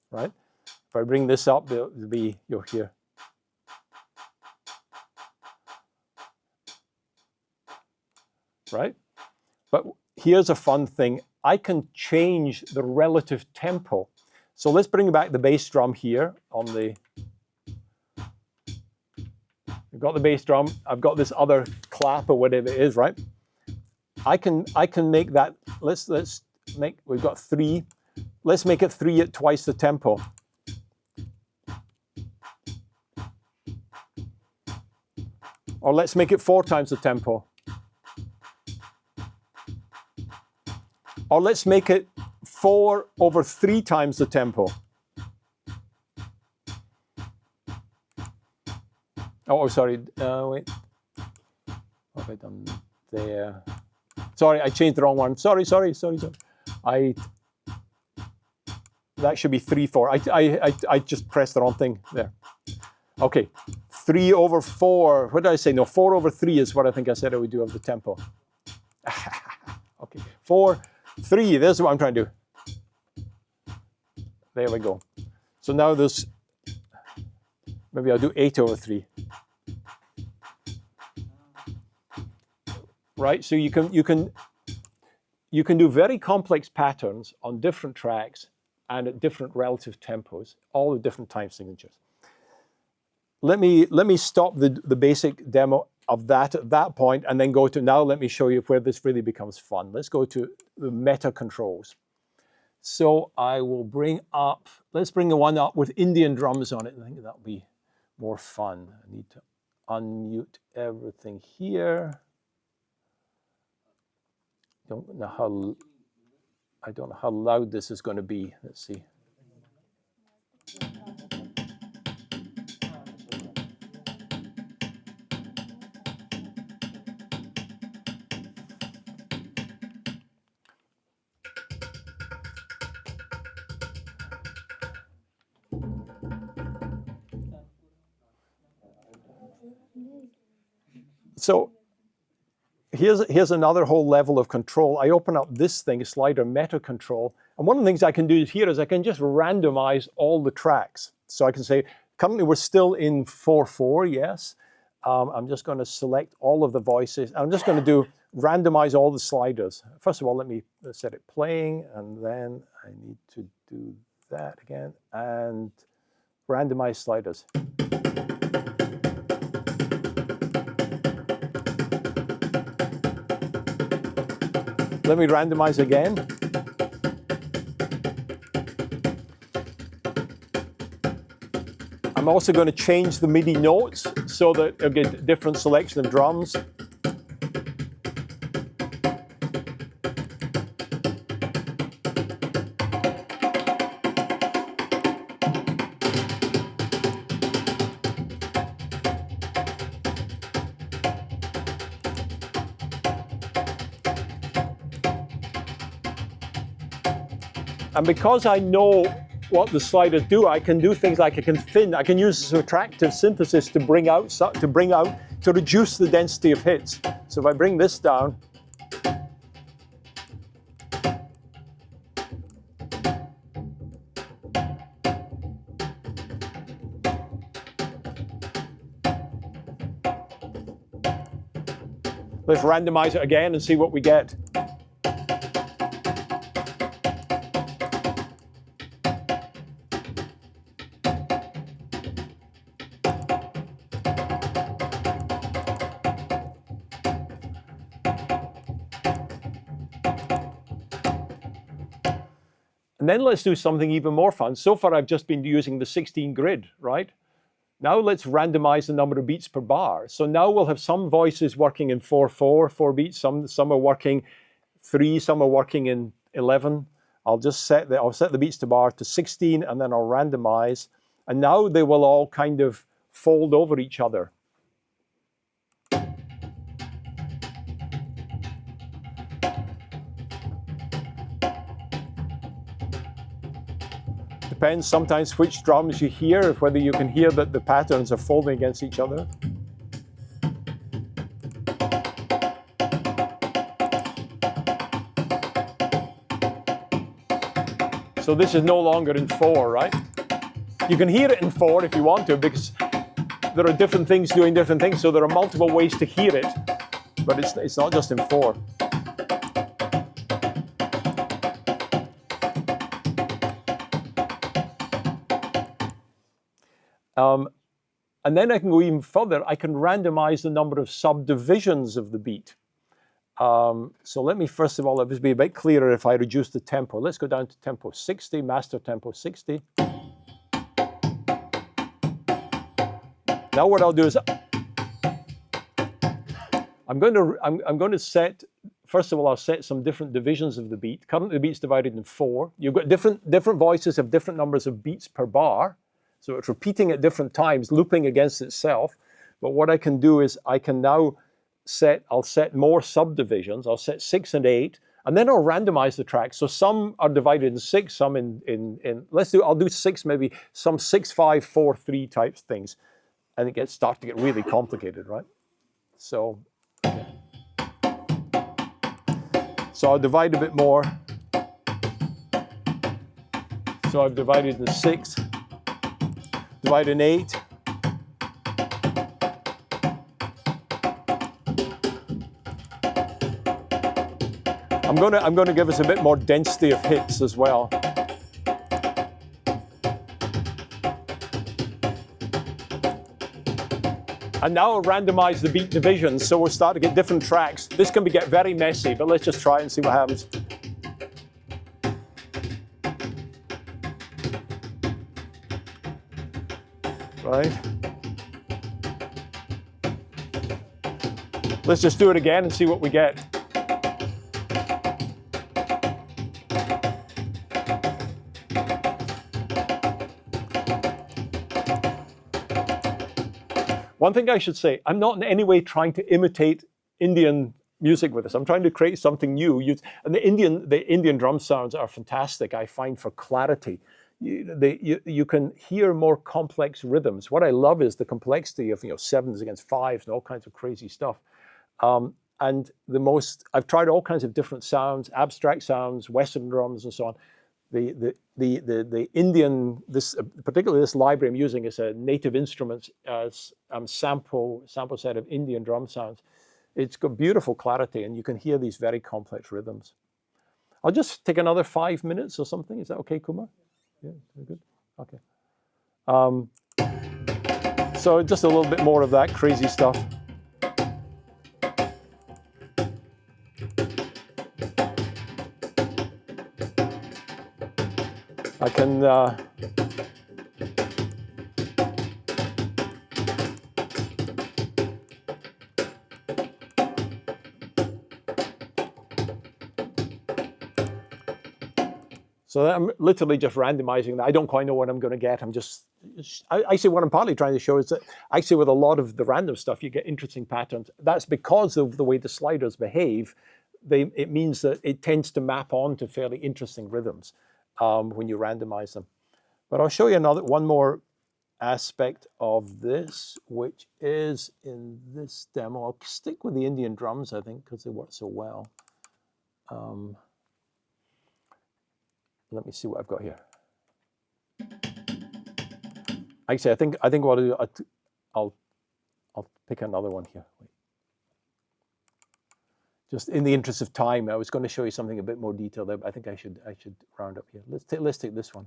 right? If I bring this up, you'll hear. Right? But here's a fun thing. I can change the relative tempo. So let's bring back the bass drum here on the... We've got the bass drum. I've got this other clap or whatever it is, right? I can make that... We've got 3. Let's make it 3 at twice the tempo. Or let's make it 4 times the tempo. Or let's make it 4/3 times the tempo. Oh, sorry. Wait. What have I done there? Sorry, I changed the wrong one. Sorry. That should be 3/4. I just pressed the wrong thing there. Okay. 3/4. What did I say? No, 4/3 is what I think I said I would do of the tempo. Okay. 4/3. This is what I'm trying to do. There we go. So now there's, maybe I'll do 8/3. Right? So you can do very complex patterns on different tracks and at different relative tempos, all at different time signatures. Let me stop the basic demo of that at that point and then go to, now let me show you where this really becomes fun. Let's go to the meta controls. So I will let's bring the one up with Indian drums on it. I think that'll be more fun. I need to unmute everything here. I don't know how loud this is going to be. Let's see. So here's another whole level of control. I open up this thing, slider meta control, and one of the things I can do here is I can just randomize all the tracks. So I can say, currently we're still in 4/4, yes. I'm just going to select all of the voices. I'm just going to randomize all the sliders. First of all, let me set it playing, and then I need to do that again, and randomize sliders. Let me randomize again. I'm also going to change the MIDI notes so that you'll get a different selection of drums. And because I know what the sliders do, I can do things like I can use subtractive synthesis to reduce the density of hits. So if I bring this down, let's randomize it again and see what we get. And then let's do something even more fun. So far, I've just been using the 16 grid, right? Now let's randomize the number of beats per bar. So now we'll have some voices working in 4/4, 4 beats. Some are working 3, some are working in 11. I'll set the beats to bar to 16, and then I'll randomize. And now they will all kind of fold over each other. Depends sometimes which drums you hear, whether you can hear that the patterns are folding against each other. So this is no longer in 4, right? You can hear it in 4 if you want to, because there are different things doing different things, so there are multiple ways to hear it, but it's not just in 4. And then I can go even further. I can randomize the number of subdivisions of the beat. So let me first of all, let this be a bit clearer if I reduce the tempo. Let's go down to tempo 60, master tempo 60. Now what I'll do is I'm going to set, first of all, I'll set some different divisions of the beat. Currently the beat's divided in 4. You've got different voices have different numbers of beats per bar. So it's repeating at different times, looping against itself. But what I can do is I can now I'll set more subdivisions. I'll set 6 and 8, and then I'll randomize the tracks. So some are divided in 6, some I'll do 6 maybe, some 6, 5, 4, 3 types things. And it starts to get really complicated, right? So, okay. So I'll divide a bit more. So I've divided in 6, divide in 8. I'm going to give us a bit more density of hits as well. And now I'll randomize the beat divisions, so we'll start to get different tracks. This can get very messy, but let's just try and see what happens. Right. Let's just do it again and see what we get. One thing I should say, I'm not in any way trying to imitate Indian music with this. I'm trying to create something new. And the Indian drum sounds are fantastic, I find, for clarity. You can hear more complex rhythms. What I love is the complexity of 7s against 5s and all kinds of crazy stuff. And I've tried all kinds of different sounds, abstract sounds, Western drums, and so on. The Indian, particularly this library I'm using is a native instruments sample set of Indian drum sounds. It's got beautiful clarity, and you can hear these very complex rhythms. I'll just take another 5 minutes or something. Is that okay, Kumar? Yeah, very good. Okay. So just a little bit more of that crazy stuff. I can so I'm literally just randomizing that. I don't quite know what I'm going to get. Actually what I'm partly trying to show is that actually with a lot of the random stuff, you get interesting patterns. That's because of the way the sliders behave. It means that it tends to map on to fairly interesting rhythms when you randomize them. But I'll show you one more aspect of this, which is in this demo. I'll stick with the Indian drums, I think, because they work so well. Let me see what I've got here. Actually, I think what I'll do, I'll pick another one here. Wait. Just in the interest of time, I was going to show you something a bit more detailed there, but I think I should round up here. Let's take this one.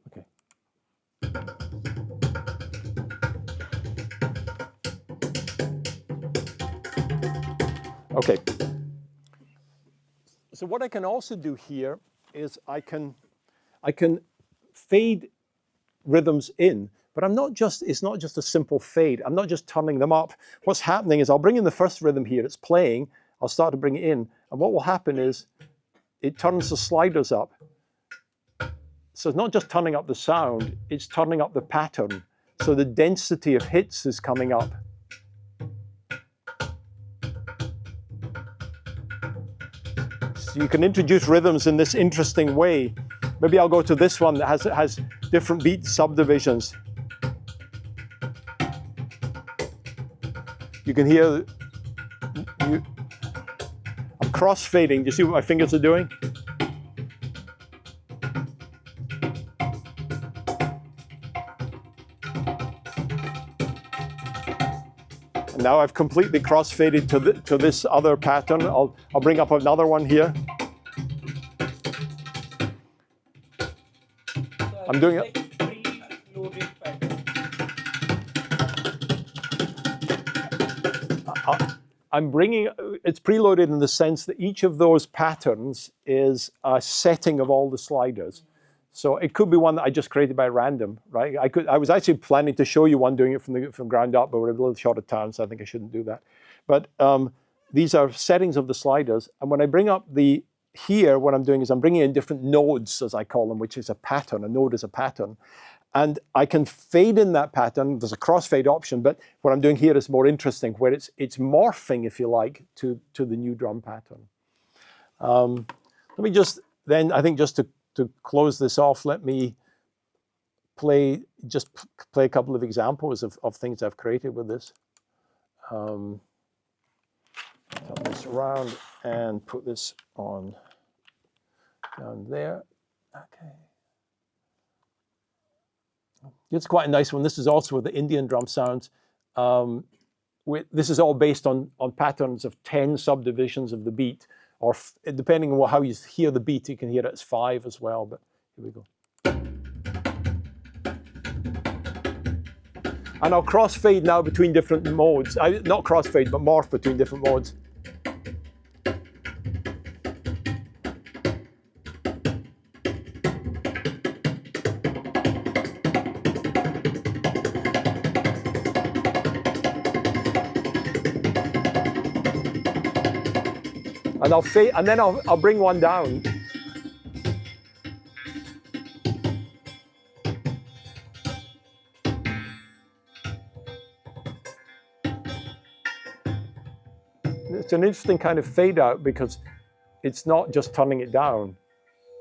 Okay. Okay. So what I can also do here is I can fade rhythms in, but it's not just a simple fade. I'm not just turning them up. What's happening is I'll bring in the first rhythm here, it's playing, I'll start to bring it in, and what will happen is it turns the sliders up. So it's not just turning up the sound, it's turning up the pattern. So the density of hits is coming up. So you can introduce rhythms in this interesting way. Maybe I'll go to this one that has different beat subdivisions. You can hear, I'm crossfading. Do you see what my fingers are doing? And now I've completely crossfaded to this other pattern. I'll bring up another one here. I'm doing it. It's preloaded in the sense that each of those patterns is a setting of all the sliders. So it could be one that I just created by random, right? I was actually planning to show you one doing it from ground up, but we're a little short of time, so I think I shouldn't do that. But these are settings of the sliders, and when I bring up here, what I'm doing is I'm bringing in different nodes, as I call them, which is a pattern. A node is a pattern. And I can fade in that pattern. There's a crossfade option, but what I'm doing here is more interesting, where it's morphing, if you like, to the new drum pattern. Let me just, then, I think just to close this off, let me play a couple of examples of things I've created with this. Turn this around and put this on down there. Okay. It's quite a nice one. This is also with the Indian drum sounds. This is all based on patterns of 10 subdivisions of the beat, or depending on how you hear the beat, you can hear it as 5 as well, but here we go. And I'll crossfade now between different modes. Not crossfade, but morph between different modes. And I'll fade, and then I'll bring one down. It's an interesting kind of fade out because it's not just turning it down.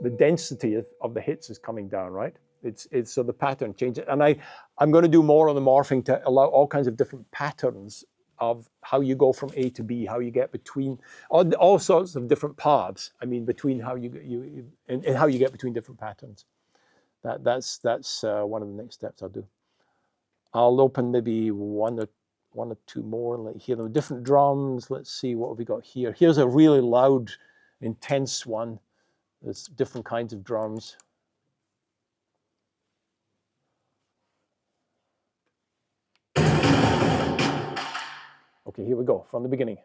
The density of the hits is coming down, right? It's so the pattern changes. And I'm going to do more on the morphing to allow all kinds of different patterns of how you go from A to B, how you get between all sorts of different paths. I mean, between how and how you get between different patterns. That's one of the next steps I'll do. I'll open maybe one or two more and let you hear them. Different drums. Let's see what have we got here. Here's a really loud, intense one. There's different kinds of drums. Okay, here we go, from the beginning.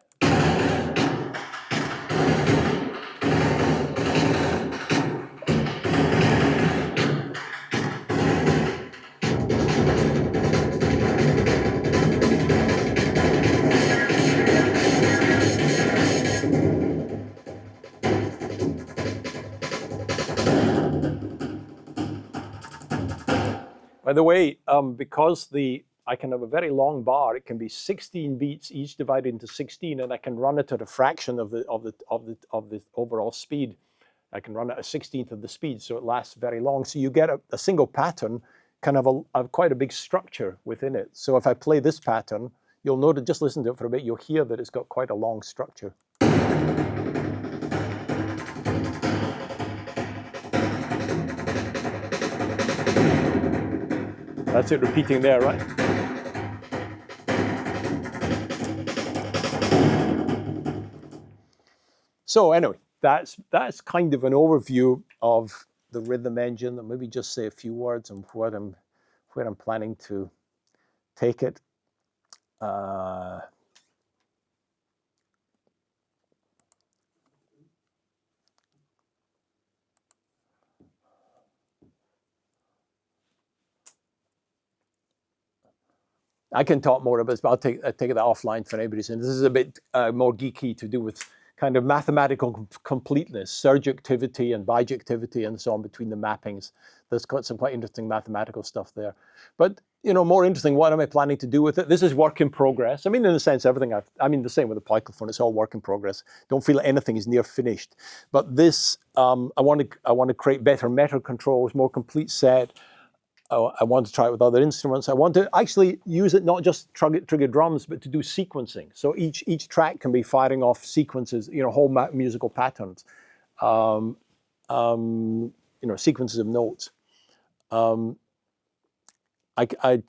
By the way, because the I can have a very long bar. It can be 16 beats, each divided into 16, and I can run it at a fraction of the overall speed. I can run it at a 16th of the speed, so it lasts very long. So you get a single pattern kind of quite a big structure within it. So if I play this pattern, you'll notice, just listen to it for a bit, you'll hear that it's got quite a long structure. That's it repeating there, right? So anyway, that's kind of an overview of the rhythm engine, and maybe just say a few words on where I'm planning to take it. I can talk more about this, but I'll take that offline for anybody's. And this is a bit more geeky to do with kind of mathematical completeness, surjectivity and bijectivity and so on between the mappings. There's got some quite interesting mathematical stuff there. But, you know, more interesting, what am I planning to do with it? This is work in progress. I mean, in a sense, everything the same with the polyphone, it's all work in progress. Don't feel like anything is near finished. But this, I want to create better meta controls, more complete set. I want to try it with other instruments. I want to actually use it not just trigger drums, but to do sequencing. So each track can be firing off sequences, you know, whole musical patterns, you know, sequences of notes. I'm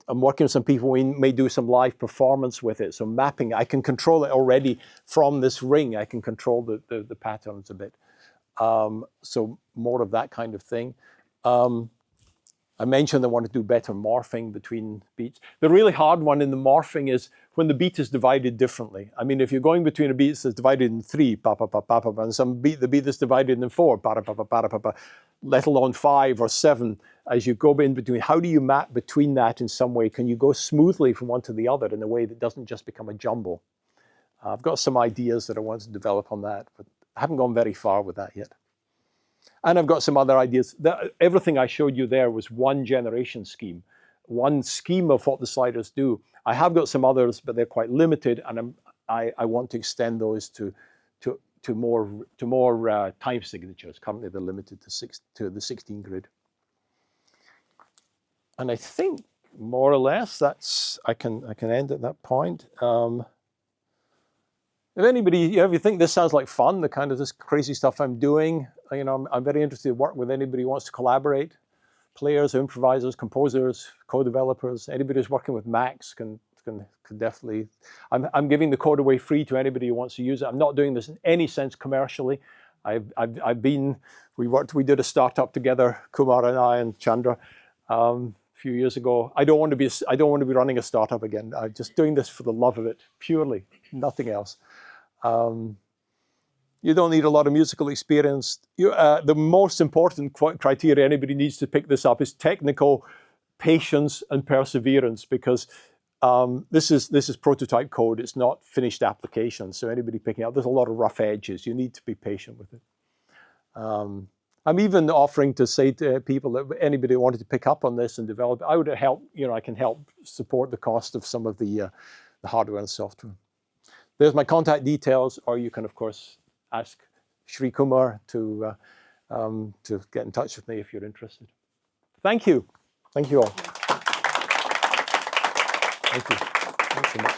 working with some people. We may do some live performance with it. So mapping, I can control it already from this ring. I can control the patterns a bit. So more of that kind of thing. I mentioned I want to do better morphing between beats. The really hard one in the morphing is when the beat is divided differently. I mean, if you're going between a beat that's divided in 3, pa pa pa pa pa, and the beat that's divided in 4, pa pa pa pa pa pa, let alone 5 or 7, as you go in between, how do you map between that in some way? Can you go smoothly from one to the other in a way that doesn't just become a jumble? I've got some ideas that I want to develop on that, but I haven't gone very far with that yet. And I've got some other ideas. Everything I showed you there was one generation scheme, one scheme of what the sliders do. I have got some others, but they're quite limited, and I want to extend those to more time signatures. Currently, they're limited to the 16 grid. And I think more or less I can end at that point. If anybody, you know, if you think this sounds like fun, the kind of this crazy stuff I'm doing, you know, I'm very interested to work with anybody who wants to collaborate. Players, improvisers, composers, co-developers, anybody who's working with Macs can definitely. I'm giving the code away free to anybody who wants to use it. I'm not doing this in any sense commercially. We did a startup together, Kumar and I and Chandra, a few years ago. I don't want to be running a startup again. I'm just doing this for the love of it, purely, nothing else. You don't need a lot of musical experience. The most important criteria anybody needs to pick this up is technical patience and perseverance, because this is prototype code. It's not finished application. So anybody picking up, there's a lot of rough edges. You need to be patient with it. I'm even offering to say to people that anybody who wanted to pick up on this and develop, I would help. You know, I can help support the cost of some of the hardware and software. There's my contact details, or you can, of course, ask Sri Kumar to get in touch with me if you're interested. Thank you. Thank you all. Thank you. Thanks so much.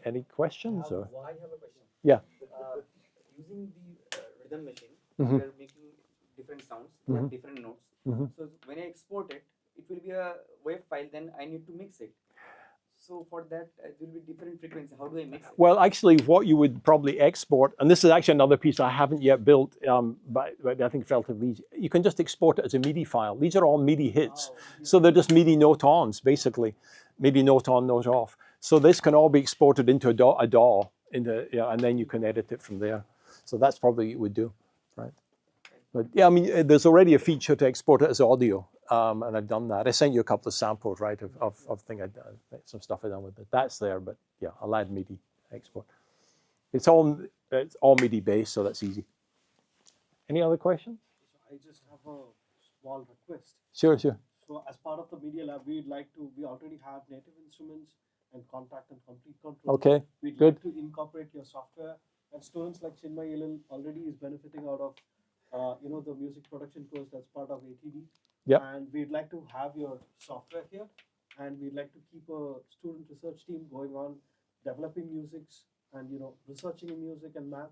Any questions? Or? Well, I have a question. Yeah. Using the rhythm machine, Mm-hmm. we are making different sounds, Mm-hmm. different notes. Mm-hmm. So when I export it, it will be a WAV file. Then I need to mix it. So for that, it will be different frequency. How do I mix it? Well, actually, what you would probably export, and this is actually another piece I haven't yet built, but I think relatively easy. You can just export it as a MIDI file. These are all MIDI hits. So they're just MIDI note-ons, basically. MIDI note-on, note-off. So this can all be exported into a DAW, and then you can edit it from there. So that's probably what you would do, right? But yeah, I mean, there's already a feature to export it as audio, and I've done that. I sent you a couple of samples, right, of thing I've done, some stuff I've done with it. That's there, but yeah, I'll add MIDI export. It's all MIDI based, so that's easy. Any other questions? I just have a small request. Sure, sure. So as part of the media lab, we already have native instruments and contact and complete control. Okay, We'd good. like to incorporate your software, and students like Chinmay Ilil already is benefiting out of, the music production course that's part of ATD. Yep. And we'd like to have your software here, and we'd like to keep a student research team going on developing musics and researching in music and math.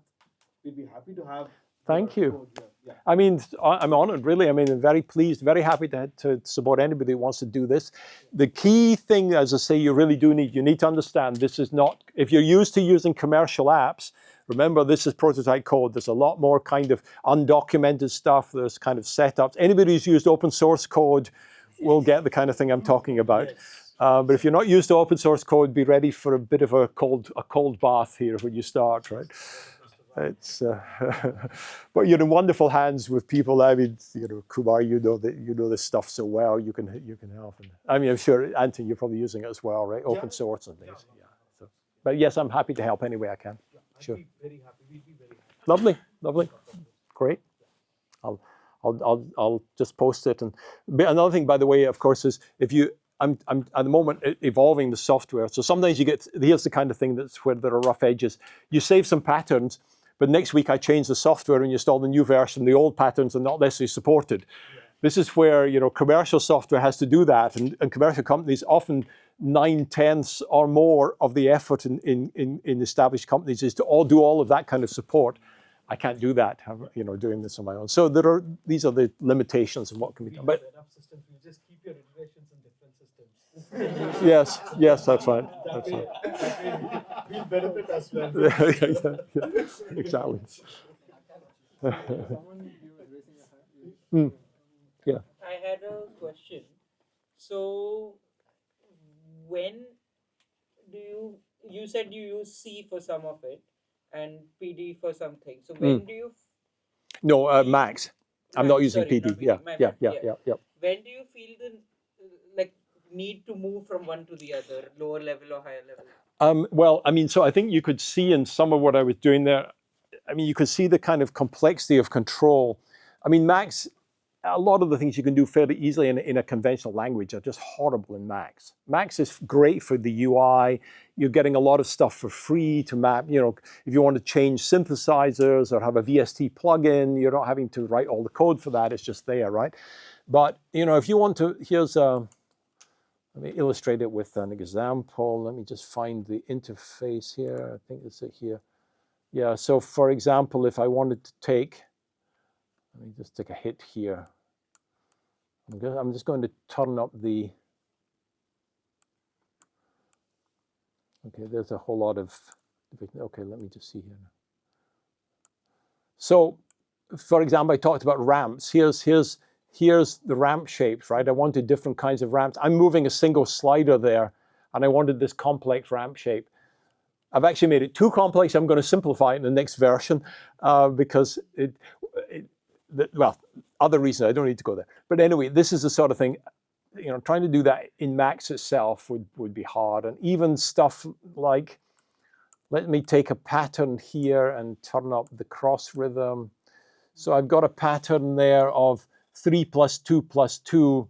We'd be happy to have. Thank you. Code here. Yeah. I mean, I'm honored, really. I mean, I'm very pleased, very happy to support anybody who wants to do this. The key thing, as I say, you really do you need to understand this is not, if you're used to using commercial apps, remember this is prototype code. There's a lot more kind of undocumented stuff. There's kind of setups. Anybody who's used open source code will get the kind of thing I'm talking about. But if you're not used to open source code, be ready for a bit of a cold bath here when you start, right? It's, but you're in wonderful hands with people. I mean, Kumar, you know this stuff so well. You can help. And, I mean, I'm sure, Anthony, you're probably using it as well, right? Open source and things. Yeah. So, but yes, I'm happy to help any way I can. Sure. I'd be very happy. We'd be very happy. Lovely, great. I'll just post it. And another thing, by the way, of course, is if you. I'm at the moment evolving the software. So sometimes you get, here's the kind of thing that's where there are rough edges. You save some patterns, but next week I change the software and you install the new version. The old patterns are not necessarily supported. Yeah. This is where commercial software has to do that, and commercial companies often 9/10 or more of the effort in established companies is to do all of that kind of support. I can't do that, doing this on my own. So these are the limitations of what can be done. But systems, you just keep your iterations in different systems. yes, that's right. That's right. We'll benefit as well. Yeah, exactly. Yeah. I had a question. So, when do you said you use C for some of it and PD for something. So when do you? No, Max. I'm not using sorry, PD. Not Yeah. When do you feel the need to move from one to the other, lower level or higher level? Well, I mean, so I think you could see in some of what I was doing there, I mean, you could see the kind of complexity of control. I mean, Max, a lot of the things you can do fairly easily in a conventional language are just horrible in Max. Max is great for the UI. You're getting a lot of stuff for free to map. If you want to change synthesizers or have a VST plugin, you're not having to write all the code for that. It's just there, right? But, if you want to, let me illustrate it with an example. Let me just find the interface here. I think it's it here. Yeah, so for example, if I wanted to take, let me just take a hit here. I'm just going to turn up the, okay, there's a whole lot of, okay, let me just see here. So, for example, I talked about ramps. Here's the ramp shapes, right? I wanted different kinds of ramps. I'm moving a single slider there, and I wanted this complex ramp shape. I've actually made it too complex. I'm going to simplify it in the next version because well, other reasons, I don't need to go there. But anyway, this is the sort of thing, trying to do that in Max itself would be hard. And even stuff like, let me take a pattern here and turn up the cross rhythm. So I've got a pattern there of 3 + 2 + 2.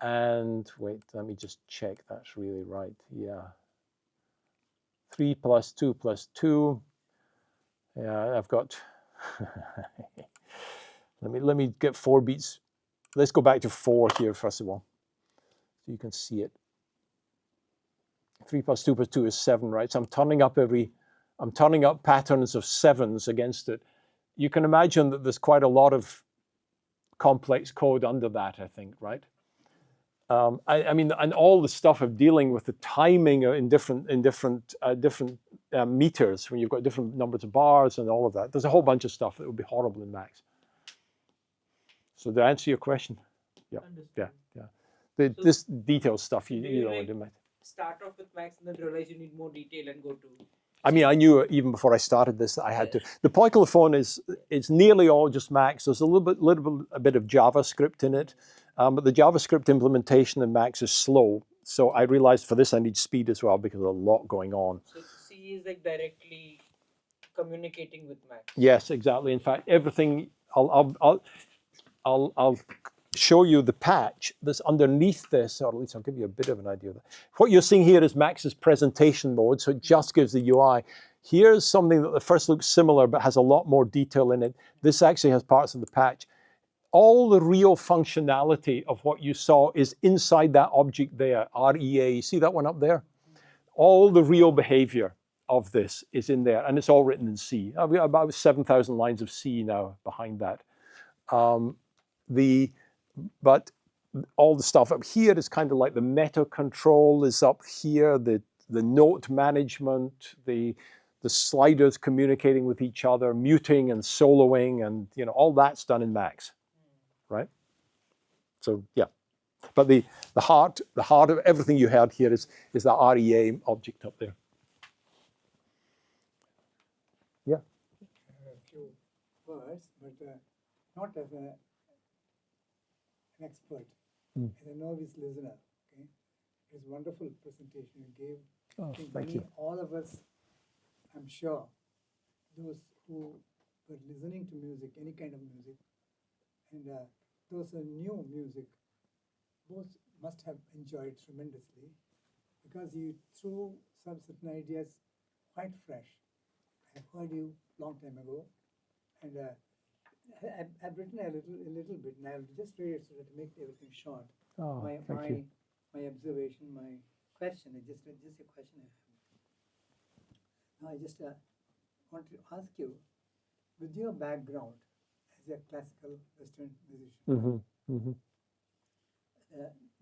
And wait, let me just check that's really right. Yeah. 3 + 2 + 2. Yeah, I've got, let me get 4 beats. Let's go back to 4 here, first of all, so you can see it. 3 + 2 + 2 is 7, right? So I'm turning up patterns of 7s against it. You can imagine that there's quite a lot of complex code under that, I think, right? I mean, and all the stuff of dealing with the timing in different meters, when you've got different numbers of bars and all of that. There's a whole bunch of stuff that would be horrible in Max. So to answer your question, yeah. This detailed stuff you don't want to do. Start off with Max and then realize you need more detail and go to. I mean, I knew even before I started this that I had to. The polyphone is nearly all just Max. There's a bit of JavaScript in it, but the JavaScript implementation in Max is slow. So I realized for this I need speed as well because there's a lot going on. So C is directly communicating with Max. Yes, exactly. In fact, everything I'll show you the patch that's underneath this, or at least I'll give you a bit of an idea of that. What you're seeing here is Max's presentation mode, so it just gives the UI. Here's something that at first looks similar but has a lot more detail in it. This actually has parts of the patch. All the real functionality of what you saw is inside that object there, REA. You see that one up there? All the real behavior of this is in there, and it's all written in C. I've got about 7,000 lines of C now behind that. But all the stuff up here is kind of like the meta control is up here, the note management, the sliders communicating with each other, muting and soloing, and all that's done in Max, right? So yeah, but the heart of everything you heard here is the REA object up there. Yeah. A few words, but not as an expert, as a novice listener. Okay, it's a wonderful presentation you gave. Oh, I think thank you. all of us, I'm sure, those who were listening to music, any kind of music, and those who new music, both must have enjoyed tremendously, because you threw some certain ideas quite fresh. I've heard you long time ago, and I've written a little bit, and I'll just read it so that to make everything short. Oh, thank you. My observation, my question, just a question I have. Now I just want to ask you, with your background as a classical Western musician,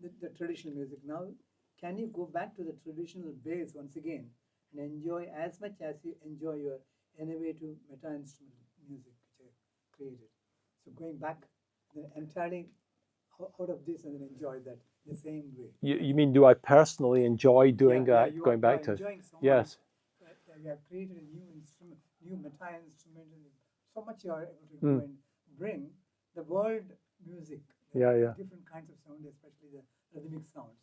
the traditional music, now can you go back to the traditional base once again and enjoy as much as you enjoy your innovative meta-instrumental music which I created? So going back entirely out of this and then enjoy that the same way. You mean, do I personally enjoy doing that, going back to? So yes. much, you have created a new instrument, new meta-instrument, so much you are able to go and bring the world music, different kinds of sound, especially the rhythmic sounds.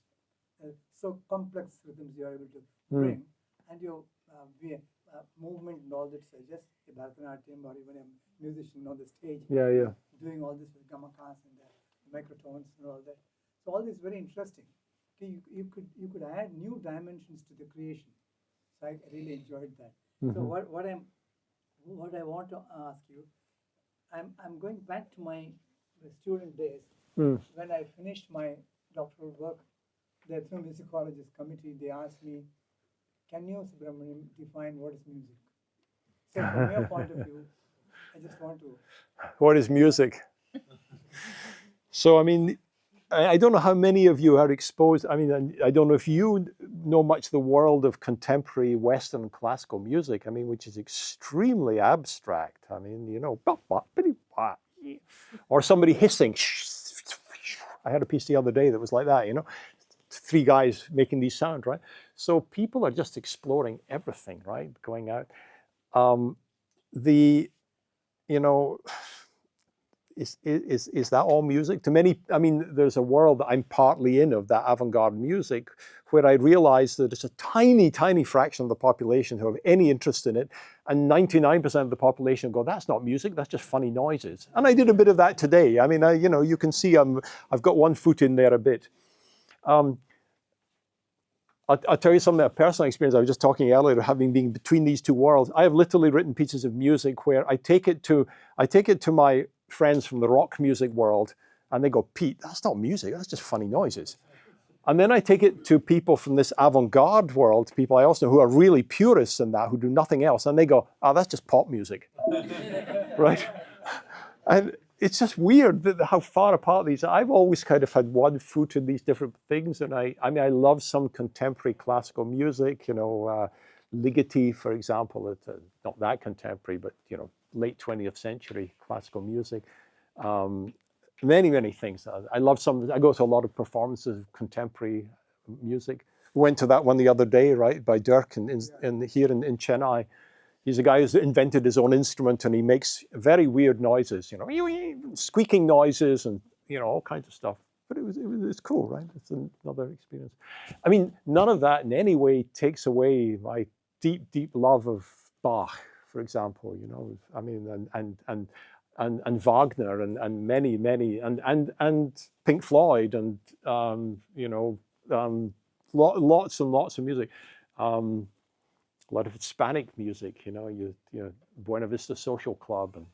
So complex rhythms you are able to bring, and your movement and all that suggests a Bharatanatyam or even a musician on the stage doing all this with gamakas and microtones and all that. So all this is very interesting. Okay, you could add new dimensions to the creation. So I really enjoyed that. So what I want to ask you, I'm going back to my student days. When I finished my doctoral work, the ethnomusicologist committee, they asked me, can you, Subramaniam, define what is music? So from your point of view, I just want to... What is music? So, I mean, I don't know how many of you are exposed. I mean, I don't know if you know much of the world of contemporary Western classical music, I mean, which is extremely abstract. I mean, or somebody hissing. I had a piece the other day that was like that, 3 guys making these sounds, right? So people are just exploring everything, right? Going out. Is that all music? To many, I mean, there's a world that I'm partly in of that avant-garde music, where I realize that it's a tiny, tiny fraction of the population who have any interest in it, and 99% of the population go, that's not music, that's just funny noises. And I did a bit of that today. I mean, you can see I've got one foot in there a bit. I'll tell you something, a personal experience. I was just talking earlier, having been between these two worlds. I have literally written pieces of music where I take it to my friends from the rock music world, and they go, Pete, that's not music, that's just funny noises. And then I take it to people from this avant-garde world, people I also know who are really purists in that, who do nothing else, and they go, oh, that's just pop music, right? And it's just weird how far apart these are. I've always kind of had one foot in these different things, and I mean, I love some contemporary classical music, Ligeti, for example, it's not that contemporary, but late 20th century classical music. Many, many things. I love some. I go to a lot of performances of contemporary music. Went to that one the other day, right, by Dirk here in Chennai. He's a guy who's invented his own instrument, and he makes very weird noises, squeaking noises and all kinds of stuff. But it's cool, right? It's another experience. I mean, none of that in any way takes away my deep, deep love of Bach, for example. I mean, and and Wagner and many and Pink Floyd and you know, lots and lots of music. A lot of Hispanic music, you know, Buena Vista Social Club, and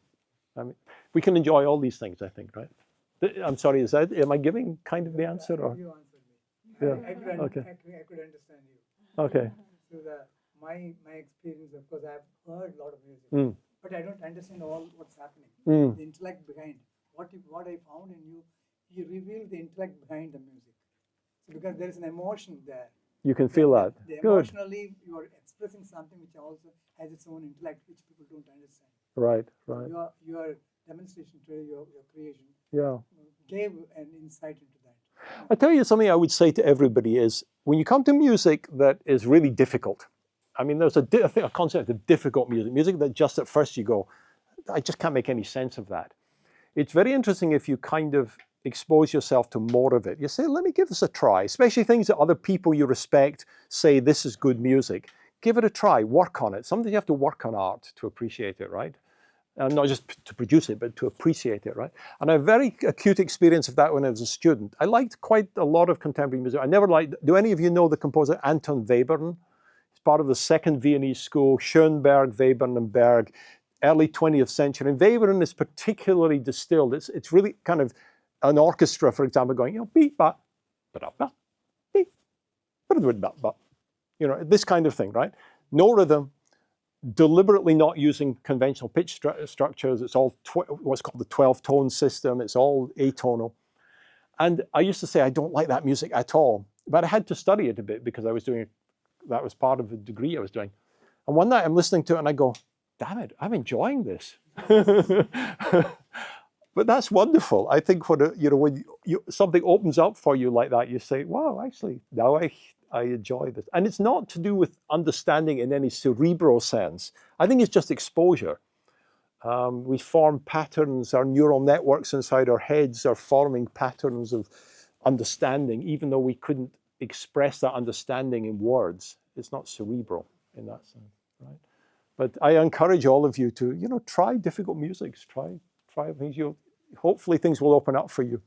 I mean, we can enjoy all these things, I think, right? I'm sorry, am I giving kind of the answer, or? You answered me. Yeah. I could, Okay. I could understand you. Okay. So my experience, of course, I've heard a lot of music, but I don't understand all what's happening. The intellect behind what I found in you, you reveal the intellect behind the music. So because there is an emotion there. You can feel that. Good. Emotionally, you are expressing something which also has its own intellect, which people don't understand. Right, right. Your demonstration today, your creation, gave an insight into that. I tell you something I would say to everybody is, when you come to music that is really difficult, I mean, there's a concept of difficult music that just at first you go, I just can't make any sense of that. It's very interesting if you kind of expose yourself to more of it. You say, let me give this a try, especially things that other people you respect say this is good music. Give it a try, work on it. Sometimes you have to work on art to appreciate it, right? And not just to produce it, but to appreciate it, right? And I had a very acute experience of that when I was a student. I liked quite a lot of contemporary music. I never liked, do any of you know the composer Anton Webern? He's part of the second Viennese school, Schoenberg, Webern, and Berg, early 20th century. And Webern is particularly distilled. It's really kind of an orchestra, for example, going, you know, beep, ba, ba, ba, beep, ba, ba, you know, this kind of thing, right? No rhythm, deliberately not using conventional pitch structures. It's all what's called the 12-tone system. It's all atonal. And I used to say, I don't like that music at all. But I had to study it a bit because I was doing, that was part of the degree I was doing. And one night I'm listening to it and I go, damn it, I'm enjoying this. But that's wonderful. I think when something opens up for you like that, you say, wow, actually, now I enjoy this. And it's not to do with understanding in any cerebral sense. I think it's just exposure. We form patterns, our neural networks inside our heads are forming patterns of understanding, even though we couldn't express that understanding in words. It's not cerebral in that sense, right? But I encourage all of you to, you know, try difficult musics, try things. Hopefully things will open up for you.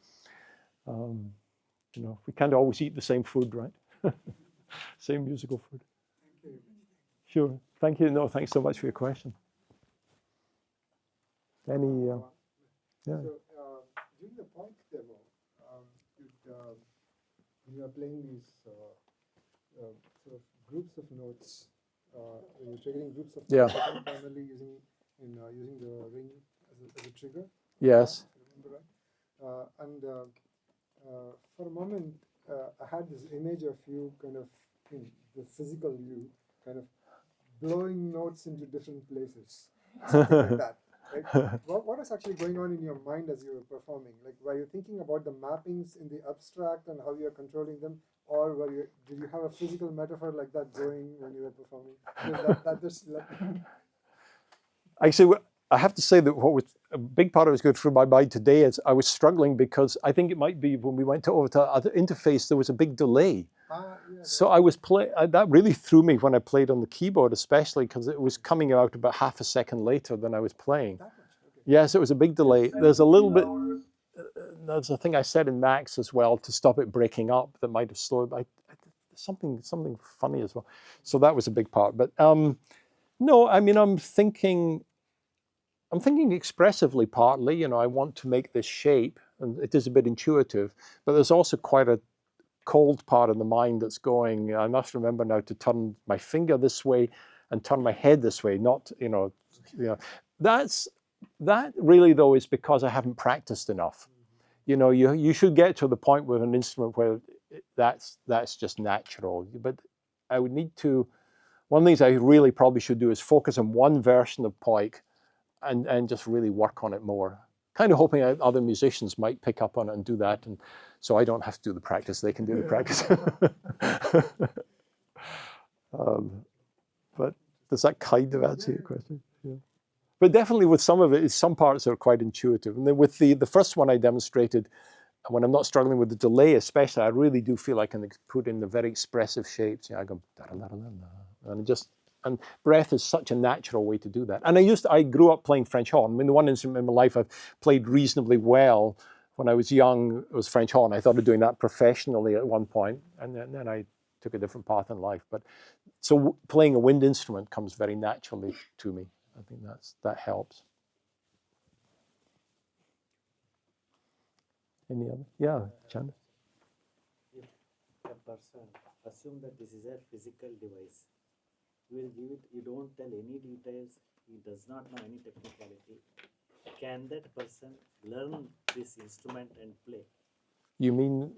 You know, we can't always eat the same food, right? Same musical food. Thank you. Sure. Thank you. No, thanks so much for your question. Any? Yeah. So during the point demo, you are playing these sort of groups of notes. You're triggering groups of notes, primarily using the ring as a trigger. Yes. Remember, right? And for a moment, I had this image of you kind of, the physical you, kind of blowing notes into different places, something like that. Right? What is actually going on in your mind as you were performing? Like, were you thinking about the mappings in the abstract and how you are controlling them, or did you have a physical metaphor like that going when you were performing? That just Actually, I have to say that what was a big part of it was good for my mind today is I was struggling because I think it might be when we went over to other interface, there was a big delay. So I was that really threw me when I played on the keyboard, especially because it was coming out about half a second later than I was playing. Yes, it was a big delay. There's a little bit, there's a thing I said in Max as well to stop it breaking up that might have slowed. Something funny as well. So that was a big part. But no, I mean, I'm thinking expressively partly, you know, I want to make this shape, and it is a bit intuitive, but there's also quite a cold part of the mind that's going, I must remember now to turn my finger this way and turn my head this way, not, you know, that really though is because I haven't practiced enough. You know, you should get to the point with an instrument where that's just natural, but I would need to, one of the things I really probably should do is focus on one version of Poik and just really work on it more. Kind of hoping other musicians might pick up on it and do that, and so I don't have to do the practice, they can do the practice. But does that kind of answer your question? Yeah. But definitely with some of it, some parts are quite intuitive. And then with the first one I demonstrated, when I'm not struggling with the delay especially, I really do feel I can put in the very expressive shapes. You know, I go, da, da, da, da, da, and And breath is such a natural way to do that. And I grew up playing French horn. I mean, the one instrument in my life I've played reasonably well when I was young was French horn. I thought of doing that professionally at one point, and then I took a different path in life. But so playing a wind instrument comes very naturally to me. I think that helps. Any other? Yeah, Chand. If a person assume that this is a physical device, you will give it, you don't tell any details, he does not know any technicality. Can that person learn this instrument and play? You mean,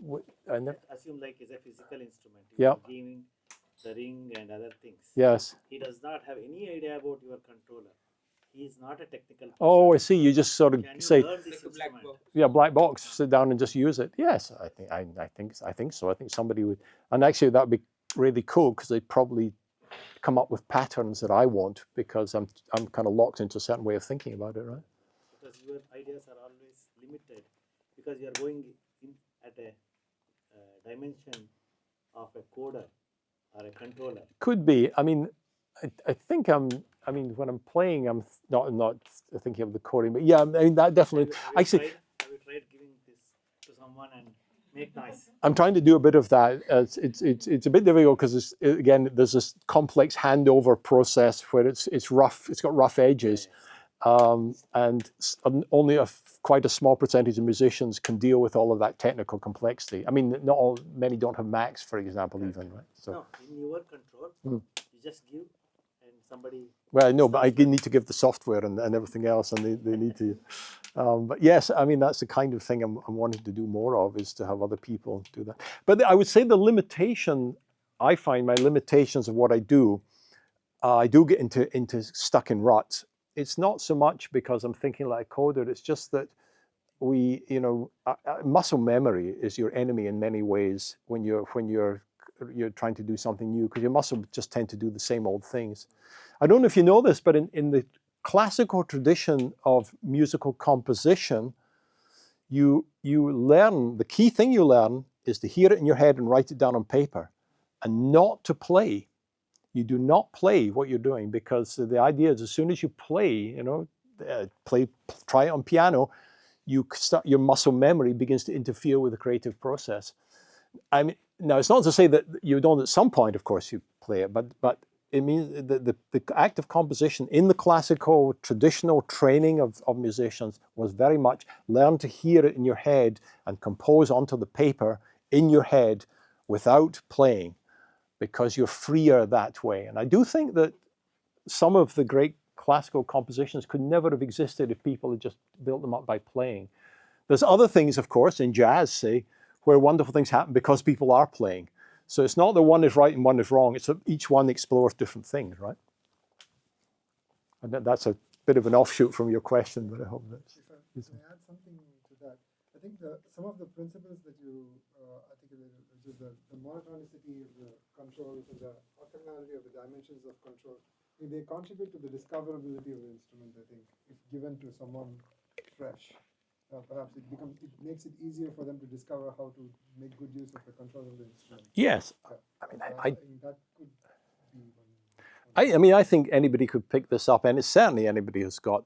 Assume like it's a physical instrument. Yeah. You are giving the ring and other things. Yes. He does not have any idea about your controller. He is not a technical person. Oh, I see. You just sort of Can say, you learn this Like a black instrument? box. yeah, black box, sit down and just use it. Yes, I think so. I think somebody would, and actually that would be really cool because they'd probably come up with patterns that I want because I'm kind of locked into a certain way of thinking about it, right? Because your ideas are always limited because you are going in at a dimension of a coder or a controller. Could be. I mean, I think when I'm playing, I'm not thinking of the coding, but yeah, I mean that definitely. Have you Actually, tried giving this to someone and make noise? I'm trying to do a bit of that. It's a bit difficult because again, there's this complex handover process where it's rough. It's got rough edges, and only quite a small percentage of musicians can deal with all of that technical complexity. I mean, many don't have Macs, for example, even, right? So. No, in your control, you just give and somebody. Well, no, but I need to give the software and everything else, and they need to. But yes, I mean, that's the kind of thing I'm wanting to do more of, is to have other people do that. But I would say the limitation, I find my limitations of what I do get into stuck in ruts. It's not so much because I'm thinking like a coder, it's just that muscle memory is your enemy in many ways when you're trying to do something new, because your muscle just tend to do the same old things. I don't know if you know this, but in the classical tradition of musical composition, you learn, the key thing you learn is to hear it in your head and write it down on paper, and not to play. You do not play what you're doing, because the idea is as soon as you play, try it on piano, your muscle memory begins to interfere with the creative process. I mean, now it's not to say that you don't at some point, of course, you play it, but it means the act of composition in the classical traditional training of musicians was very much learn to hear it in your head and compose onto the paper in your head without playing, because you're freer that way. And I do think that some of the great classical compositions could never have existed if people had just built them up by playing. There's other things, of course, in jazz, say, where wonderful things happen because people are playing. So it's not that one is right and one is wrong. It's that each one explores different things, right? And that's a bit of an offshoot from your question, but I hope that's... If I add something to that, I think some of the principles that you articulated, which is the monotonicity of the controls and the octagonality of the dimensions of control, they contribute to the discoverability of the instrument, I think, if given to someone fresh. Perhaps it makes it easier for them to discover how to make good use of the control of the instrument. Yes. I mean, that could be one. I mean, I think anybody could pick this up, and it's certainly anybody who's got,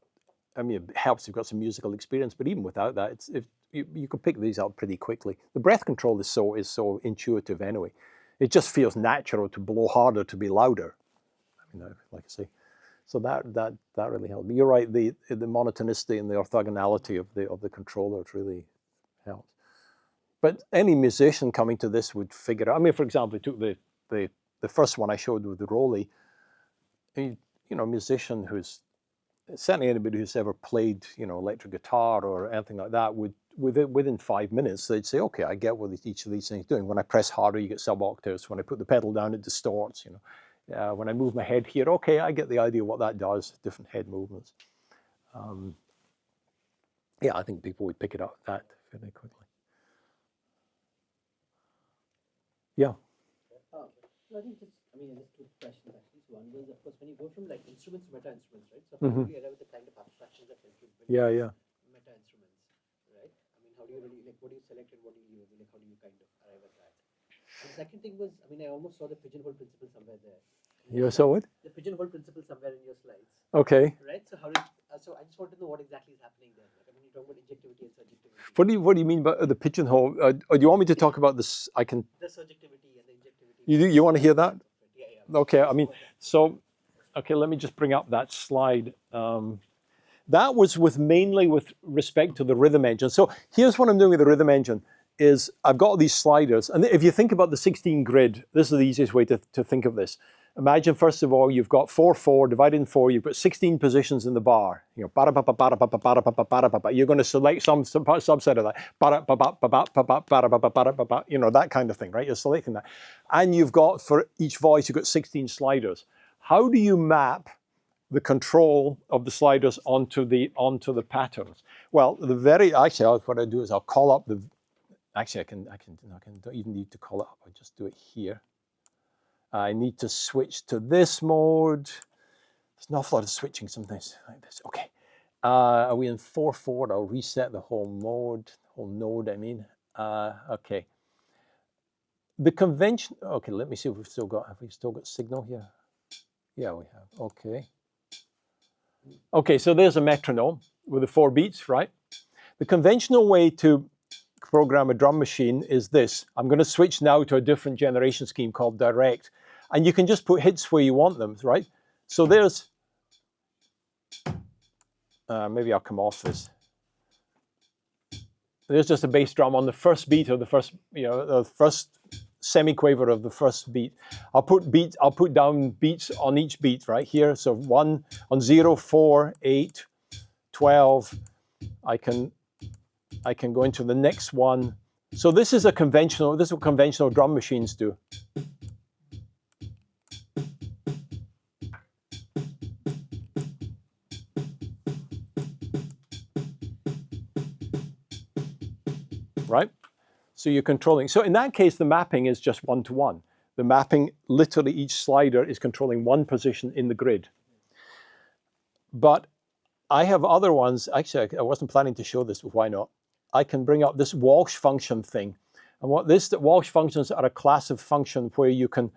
I mean, it helps if you've got some musical experience, but even without that, you can pick these up pretty quickly. The breath control is so intuitive anyway. It just feels natural to blow harder, to be louder. I mean, like I say. So that really helped. But you're right, the monotonicity and the orthogonality of the controller really helps. But any musician coming to this would figure out. I mean, for example, we took the first one I showed with the Rolly. A musician who's certainly anybody who's ever played, electric guitar or anything like that would within 5 minutes they'd say, okay, I get what each of these things is doing. When I press harder, you get sub-octaves. When I put the pedal down, it distorts. When I move my head here, okay, I get the idea what that does, different head movements. Yeah, I think people would pick it up that fairly quickly. Yeah. I think just two questions actually. So one was, of course, when you go from like instruments to meta-instruments, right? So how do you arrive at the kind of abstractions that help you build meta-instruments, right? I mean, how do you really, what do you select and what do you leave? How do you kind of arrive at that? And the second thing was, I almost saw the pigeonhole principle somewhere there. You saw what? The pigeonhole principle somewhere in your slides. Okay. Right. So how did so I just want to know what exactly is happening there. Like, I mean, you talk about injectivity and surjectivity. What do you mean by the pigeonhole? Or do you want me to talk about this? I can. The surjectivity and the injectivity. You want to hear that? Yeah, yeah. Okay. I mean, so okay. Let me just bring up that slide. That was mainly with respect to the rhythm engine. So here's what I'm doing with the rhythm engine is I've got these sliders. And if you think about the 16 grid, this is the easiest way to think of this. Imagine, first of all, you've got 4/4 divided in 4. You've got 16 positions in the bar. You know, you're going to select some subset of that. You know, that kind of thing, right? You're selecting that. And you've got, for each voice, you've got 16 sliders. How do you map the control of the sliders onto the patterns? Well, actually, what I do is I'll call up the. Actually, I don't even need to call it up. I just do it here. I need to switch to this mode. There's an awful lot of switching sometimes like this. Okay. Are we in 4/4? I'll reset the whole node. I mean. Okay. The convention. Okay. Let me see if have we still got signal here? Yeah, we have. Okay. Okay, so there's a metronome with the 4 beats, right? The conventional way to program a drum machine is this. I'm going to switch now to a different generation scheme called direct. And you can just put hits where you want them, right? So there's, maybe I'll come off this. There's just a bass drum on the first beat of the first, the first semiquaver of the first beat. I'll put down beats on each beat right here. So 1 on 0, 4, 8, 12. I can go into the next one. So this is what conventional drum machines do. Right? So you're controlling. So in that case, the mapping is just 1-to-1. The mapping, literally each slider is controlling one position in the grid. But I have other ones. Actually, I wasn't planning to show this, but why not? I can bring up this Walsh function thing. And Walsh functions are a class of function where you can,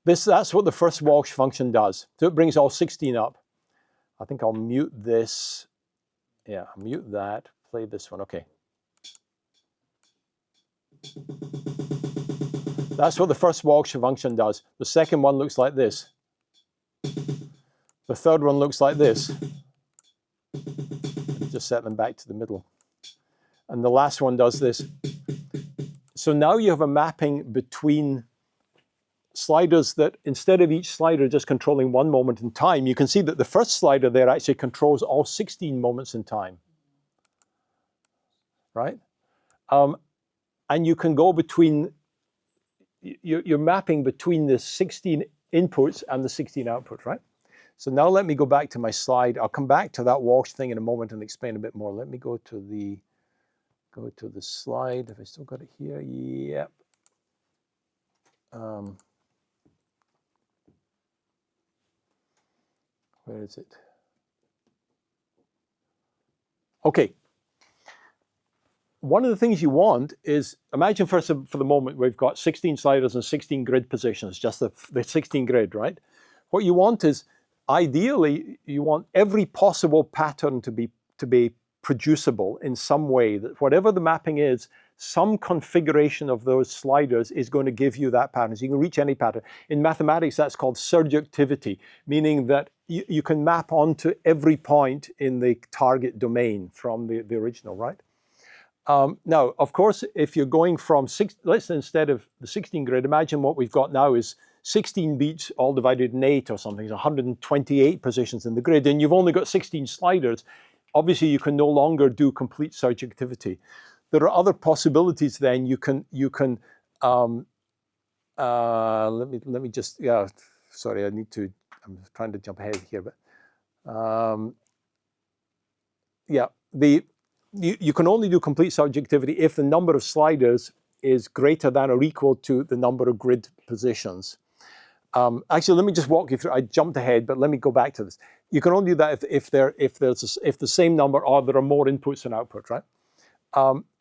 that's what the first Walsh function does. So it brings all 16 up. I think I'll mute this. Yeah, I'll mute that, play this one, okay. That's what the first Walsh function does. The second one looks like this. The third one looks like this. Just set them back to the middle. And the last one does this. So now you have a mapping between sliders that instead of each slider just controlling one moment in time, you can see that the first slider there actually controls all 16 moments in time. Right? And you can go between, you're mapping between the 16 inputs and the 16 outputs, right? So now let me go back to my slide. I'll come back to that Walsh thing in a moment and explain a bit more. Let me go to the slide. Have I still got it here? Yep. Where is it? Okay. One of the things you want is, imagine for the moment we've got 16 sliders and 16 grid positions, just the 16 grid, right? What you want is, ideally, you want every possible pattern to be producible in some way, that whatever the mapping is, some configuration of those sliders is going to give you that pattern. So you can reach any pattern. In mathematics, that's called surjectivity, meaning that you can map onto every point in the target domain from the original, right? Now, of course, if you're going from let's say instead of the 16 grid, imagine what we've got now is 16 beats all divided in 8 or something. It's 128 positions in the grid, and you've only got 16 sliders. Obviously, you can no longer do complete surjectivity. There are other possibilities. Then you can let me just, yeah. Sorry, I'm trying to jump ahead here, but yeah, you can only do complete surjectivity if the number of sliders is greater than or equal to the number of grid positions. Actually, let me just walk you through. I jumped ahead, but let me go back to this. You can only do that if the same number or there are more inputs than outputs, right?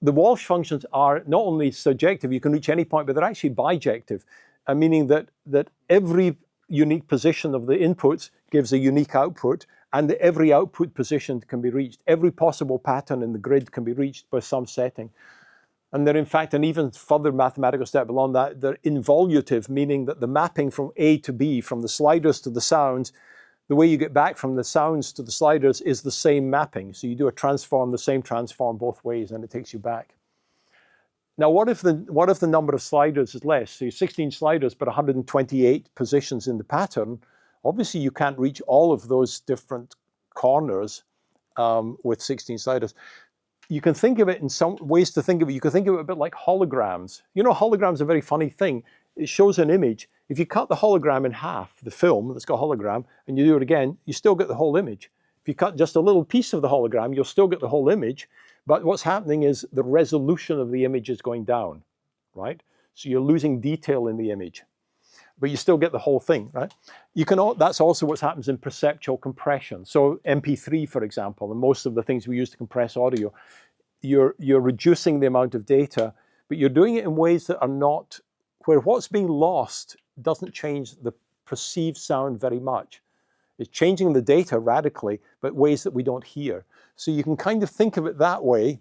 The Walsh functions are not only surjective, you can reach any point, but they're actually bijective, meaning that unique position of the inputs gives a unique output, and every output position can be reached. Every possible pattern in the grid can be reached by some setting. And they're in fact an even further mathematical step beyond that. They're involutive, meaning that the mapping from A to B, from the sliders to the sounds, the way you get back from the sounds to the sliders is the same mapping. So you do a transform, the same transform both ways, and it takes you back. Now, what if the number of sliders is less? So 16 sliders, but 128 positions in the pattern. Obviously, you can't reach all of those different corners with 16 sliders. You can think of it in some ways to think of it. You can think of it a bit like holograms. You know, holograms are a very funny thing. It shows an image. If you cut the hologram in half, the film that's got a hologram, and you do it again, you still get the whole image. If you cut just a little piece of the hologram, you'll still get the whole image. But what's happening is the resolution of the image is going down, right? So you're losing detail in the image, but you still get the whole thing, right? That's also what happens in perceptual compression. So MP3, for example, and most of the things we use to compress audio, you're reducing the amount of data, but you're doing it in ways that are not, where what's being lost doesn't change the perceived sound very much. It's changing the data radically, but ways that we don't hear. So you can kind of think of it that way.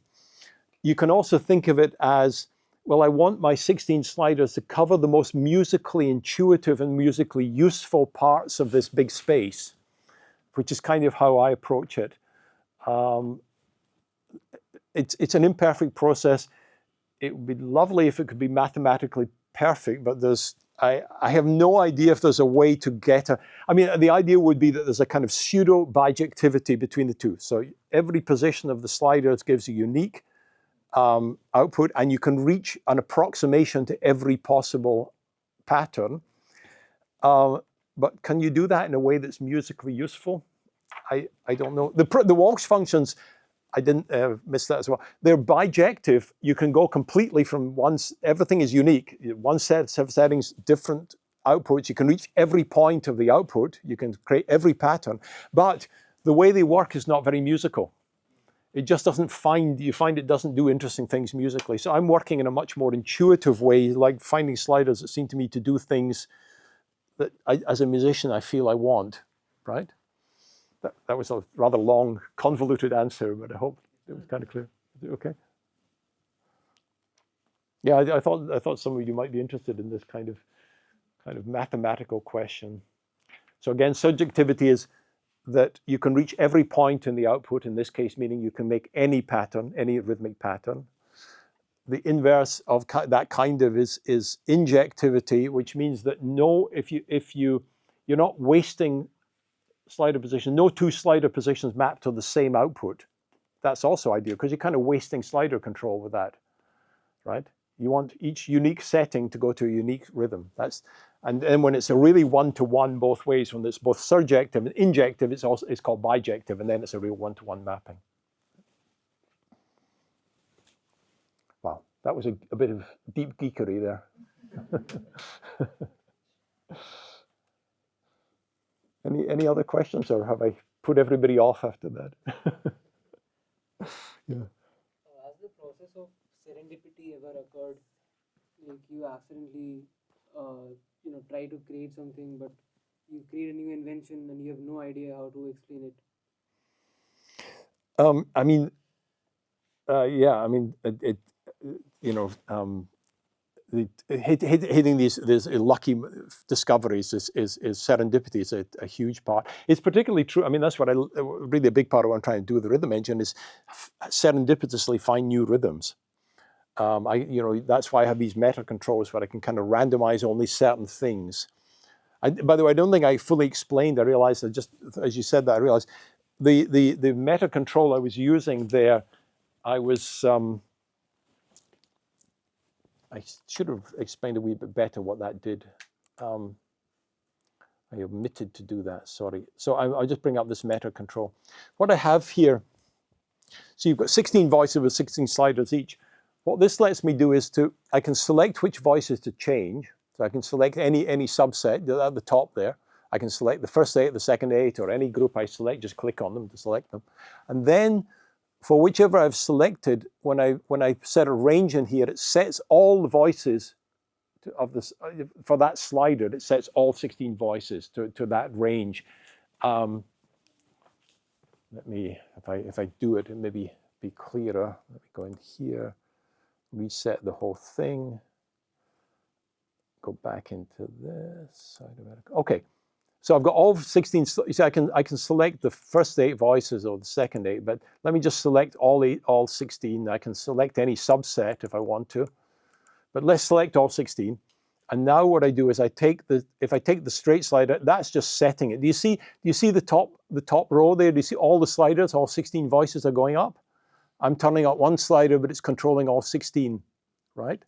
You can also think of it as, well, I want my 16 sliders to cover the most musically intuitive and musically useful parts of this big space, which is kind of how I approach it. It's an imperfect process. It would be lovely if it could be mathematically perfect, but I have no idea if there's a way to get I mean, the idea would be that there's a kind of pseudo bijectivity between the two. So every position of the sliders gives a unique output, and you can reach an approximation to every possible pattern. But can you do that in a way that's musically useful? I don't know. The Walsh functions, I didn't miss that as well. They're bijective. You can go completely from everything is unique. One set of settings, different outputs. You can reach every point of the output. You can create every pattern. But the way they work is not very musical. It just doesn't you find it doesn't do interesting things musically. So I'm working in a much more intuitive way, like finding sliders that seem to me to do things that as a musician, I feel I want, right? That was a rather long, convoluted answer, but I hope it was kind of clear. Is it okay? Yeah, I thought some of you might be interested in this kind of mathematical question. So again, subjectivity is that you can reach every point in the output, in this case, meaning you can make any pattern, any rhythmic pattern. The inverse of that kind of is injectivity, which means that you're not wasting slider position. No two slider positions map to the same output. That's also ideal because you're kind of wasting slider control with that, right? You want each unique setting to go to a unique rhythm. And then when it's a really one-to-one both ways, when it's both surjective and injective, it's called bijective, and then it's a real one-to-one mapping. Wow, that was a bit of deep geekery there. Any other questions, or have I put everybody off after that? Yeah. Has the process of serendipity ever occurred? Like you accidentally, try to create something, but you create a new invention and you have no idea how to explain it? I mean, yeah. I mean, hitting these lucky discoveries is serendipity is a huge part. It's particularly true. I mean, that's what really a big part of what I'm trying to do with the rhythm engine is serendipitously find new rhythms. That's why I have these meta controls where I can kind of randomize only certain things. By the way, I don't think I fully explained. I realized just as you said that, I realized the meta control I was using there, I should have explained a wee bit better what that did. I omitted to do that, sorry. So I'll just bring up this meta control. What I have here, so you've got 16 voices with 16 sliders each. What this lets me do is I can select which voices to change. So I can select any subset at the top there. I can select the first 8, the second 8, or any group I select, just click on them to select them. And then for whichever I've selected, when I set a range in here, it sets all the voices of this for that slider. It sets all 16 voices to that range. Let me, if I do it, maybe be clearer. Let me go in here, reset the whole thing. Go back into this. Okay, so I've got all 16. You see, I can select the first 8 voices or the second 8, but let me just select all 16. I can select any subset if I want to, but let's select all 16. And now what I do is if I take the straight slider, that's just setting it. Do you see the top row there? Do you see all the sliders, all 16 voices are going up? I'm turning up one slider, but it's controlling all 16, right?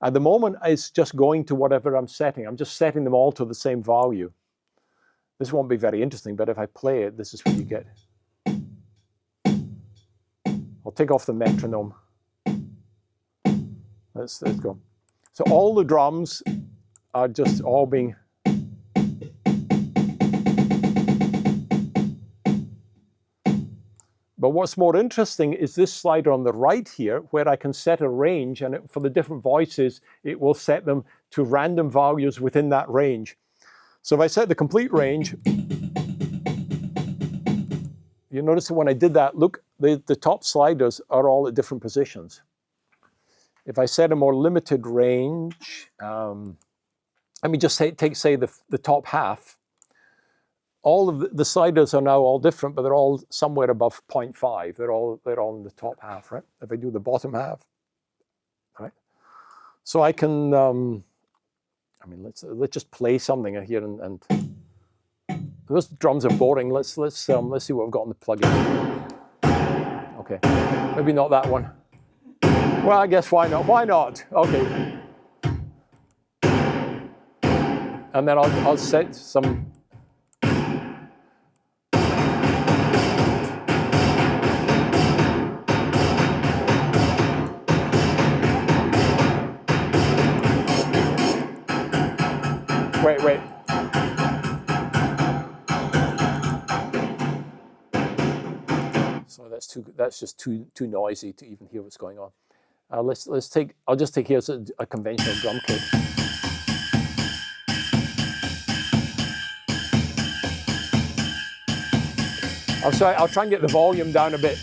At the moment, it's just going to whatever I'm setting. I'm just setting them all to the same value. This won't be very interesting, but if I play it, this is what you get. I'll take off the metronome. Let's go. So all the drums are just all being... But what's more interesting is this slider on the right here, where I can set a range, and for the different voices, it will set them to random values within that range. So if I set the complete range, you notice that when I did that, look, the top sliders are all at different positions. If I set a more limited range, let me just take, say, the top half. All of the sliders are now all different, but they're all somewhere above 0.5. They're all in the top half, right? If I do the bottom half, right? So I can, I mean, let's just play something here, and those drums are boring. Let's see what we've got on the plugin. Okay, maybe not that one. Well, I guess why not? Why not? Okay. And then I'll set some. Wait. So that's just too noisy to even hear what's going on. I'll just take here a conventional drum kit. I'll try and get the volume down a bit.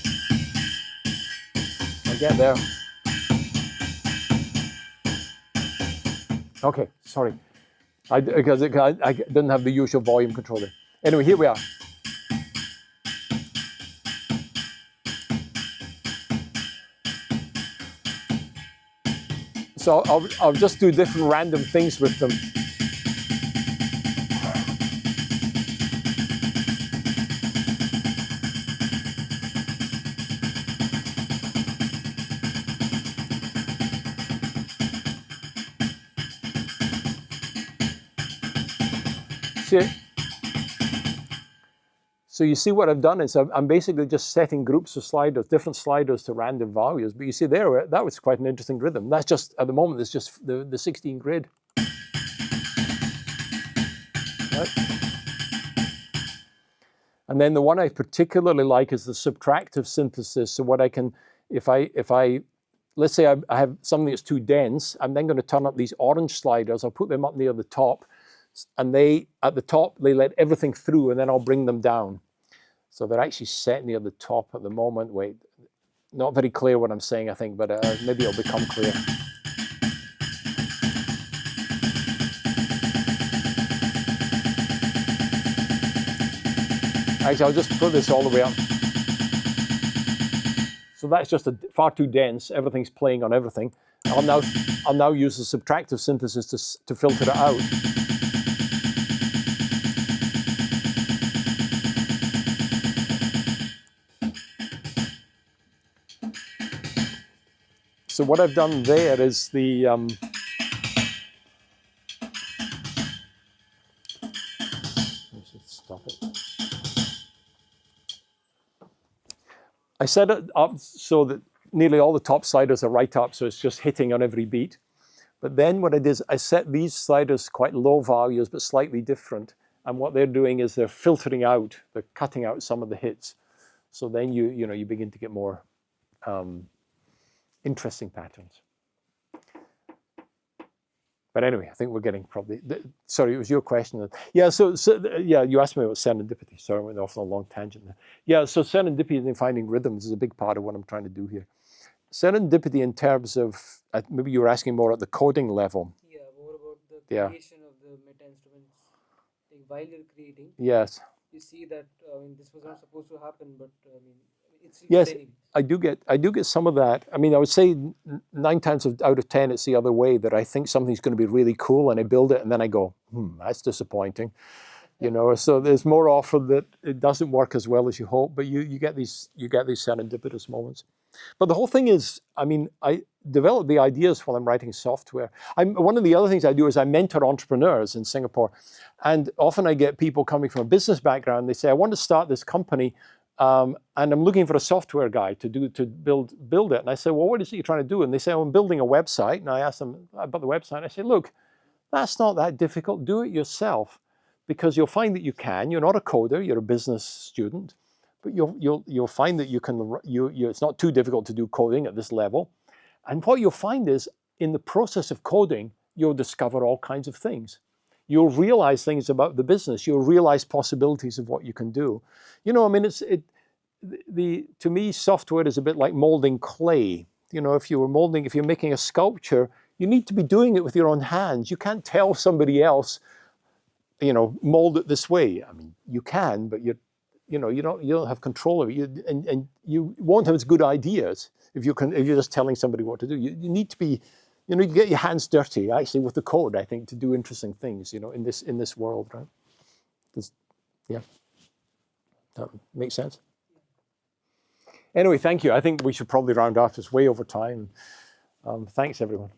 I'll get there. Okay, sorry. Because I didn't have the usual volume controller. Anyway, here we are. So I'll just do different random things with them. So you see what I've done is I'm basically just setting groups of sliders, different sliders to random values. But you see there, that was quite an interesting rhythm. That's just, at the moment, it's just the 16 grid. Right? And then the one I particularly like is the subtractive synthesis. So what I can, if I let's say I have something that's too dense, I'm then going to turn up these orange sliders. I'll put them up near the top. And at the top, they let everything through, and then I'll bring them down. So they're actually set near the top at the moment. Wait, not very clear what I'm saying, I think, but maybe it'll become clear. Actually, I'll just put this all the way up. So that's just far too dense. Everything's playing on everything. I'll now use the subtractive synthesis to filter it out. So what I've done there is the let's just stop it. I set it up so that nearly all the top sliders are right up, so it's just hitting on every beat. But then what I did is I set these sliders quite low values, but slightly different. And what they're doing is they're filtering out, they're cutting out some of the hits. So then you begin to get more interesting patterns. But anyway, I think we're getting probably, sorry, it was your question. Yeah, yeah, you asked me about serendipity. Sorry, I went off on a long tangent there. Yeah, so serendipity in finding rhythms is a big part of what I'm trying to do here. Serendipity in terms of, maybe you were asking more at the coding level. Yeah, more about the Yeah. creation of the meta instruments. Like while you're creating, Yes. you see that this was not supposed to happen, but it's Yes, good anyways. I do get some of that. I mean, I would say 9 times out of 10, it's the other way, that I think something's going to be really cool and I build it and then I go, that's disappointing. You know, so there's more often that it doesn't work as well as you hope, but you get these serendipitous moments. But the whole thing is, I mean, I develop the ideas while I'm writing software. One of the other things I do is I mentor entrepreneurs in Singapore. And often I get people coming from a business background. They say, I want to start this company, and I'm looking for a software guy to build it. And I say, well, what is it you're trying to do? And they say, oh, I'm building a website. And I ask them about the website. I say, look, that's not that difficult. Do it yourself, because you'll find that you can. You're not a coder. You're a business student. But you'll find that you can. It's not too difficult to do coding at this level. And what you'll find is, in the process of coding, you'll discover all kinds of things. You'll realize things about the business. You'll realize possibilities of what you can do. You know, I mean, to me, software is a bit like molding clay. You know, if you're making a sculpture, you need to be doing it with your own hands. You can't tell somebody else, you know, mold it this way. I mean, you can, but you don't have control of it. And you won't have as good ideas if you're just telling somebody what to do. You need to be, you get your hands dirty actually with the code, I think, to do interesting things, in this world, right? Yeah, that makes sense. Anyway, thank you. I think we should probably round off. It's way over time. Thanks, everyone.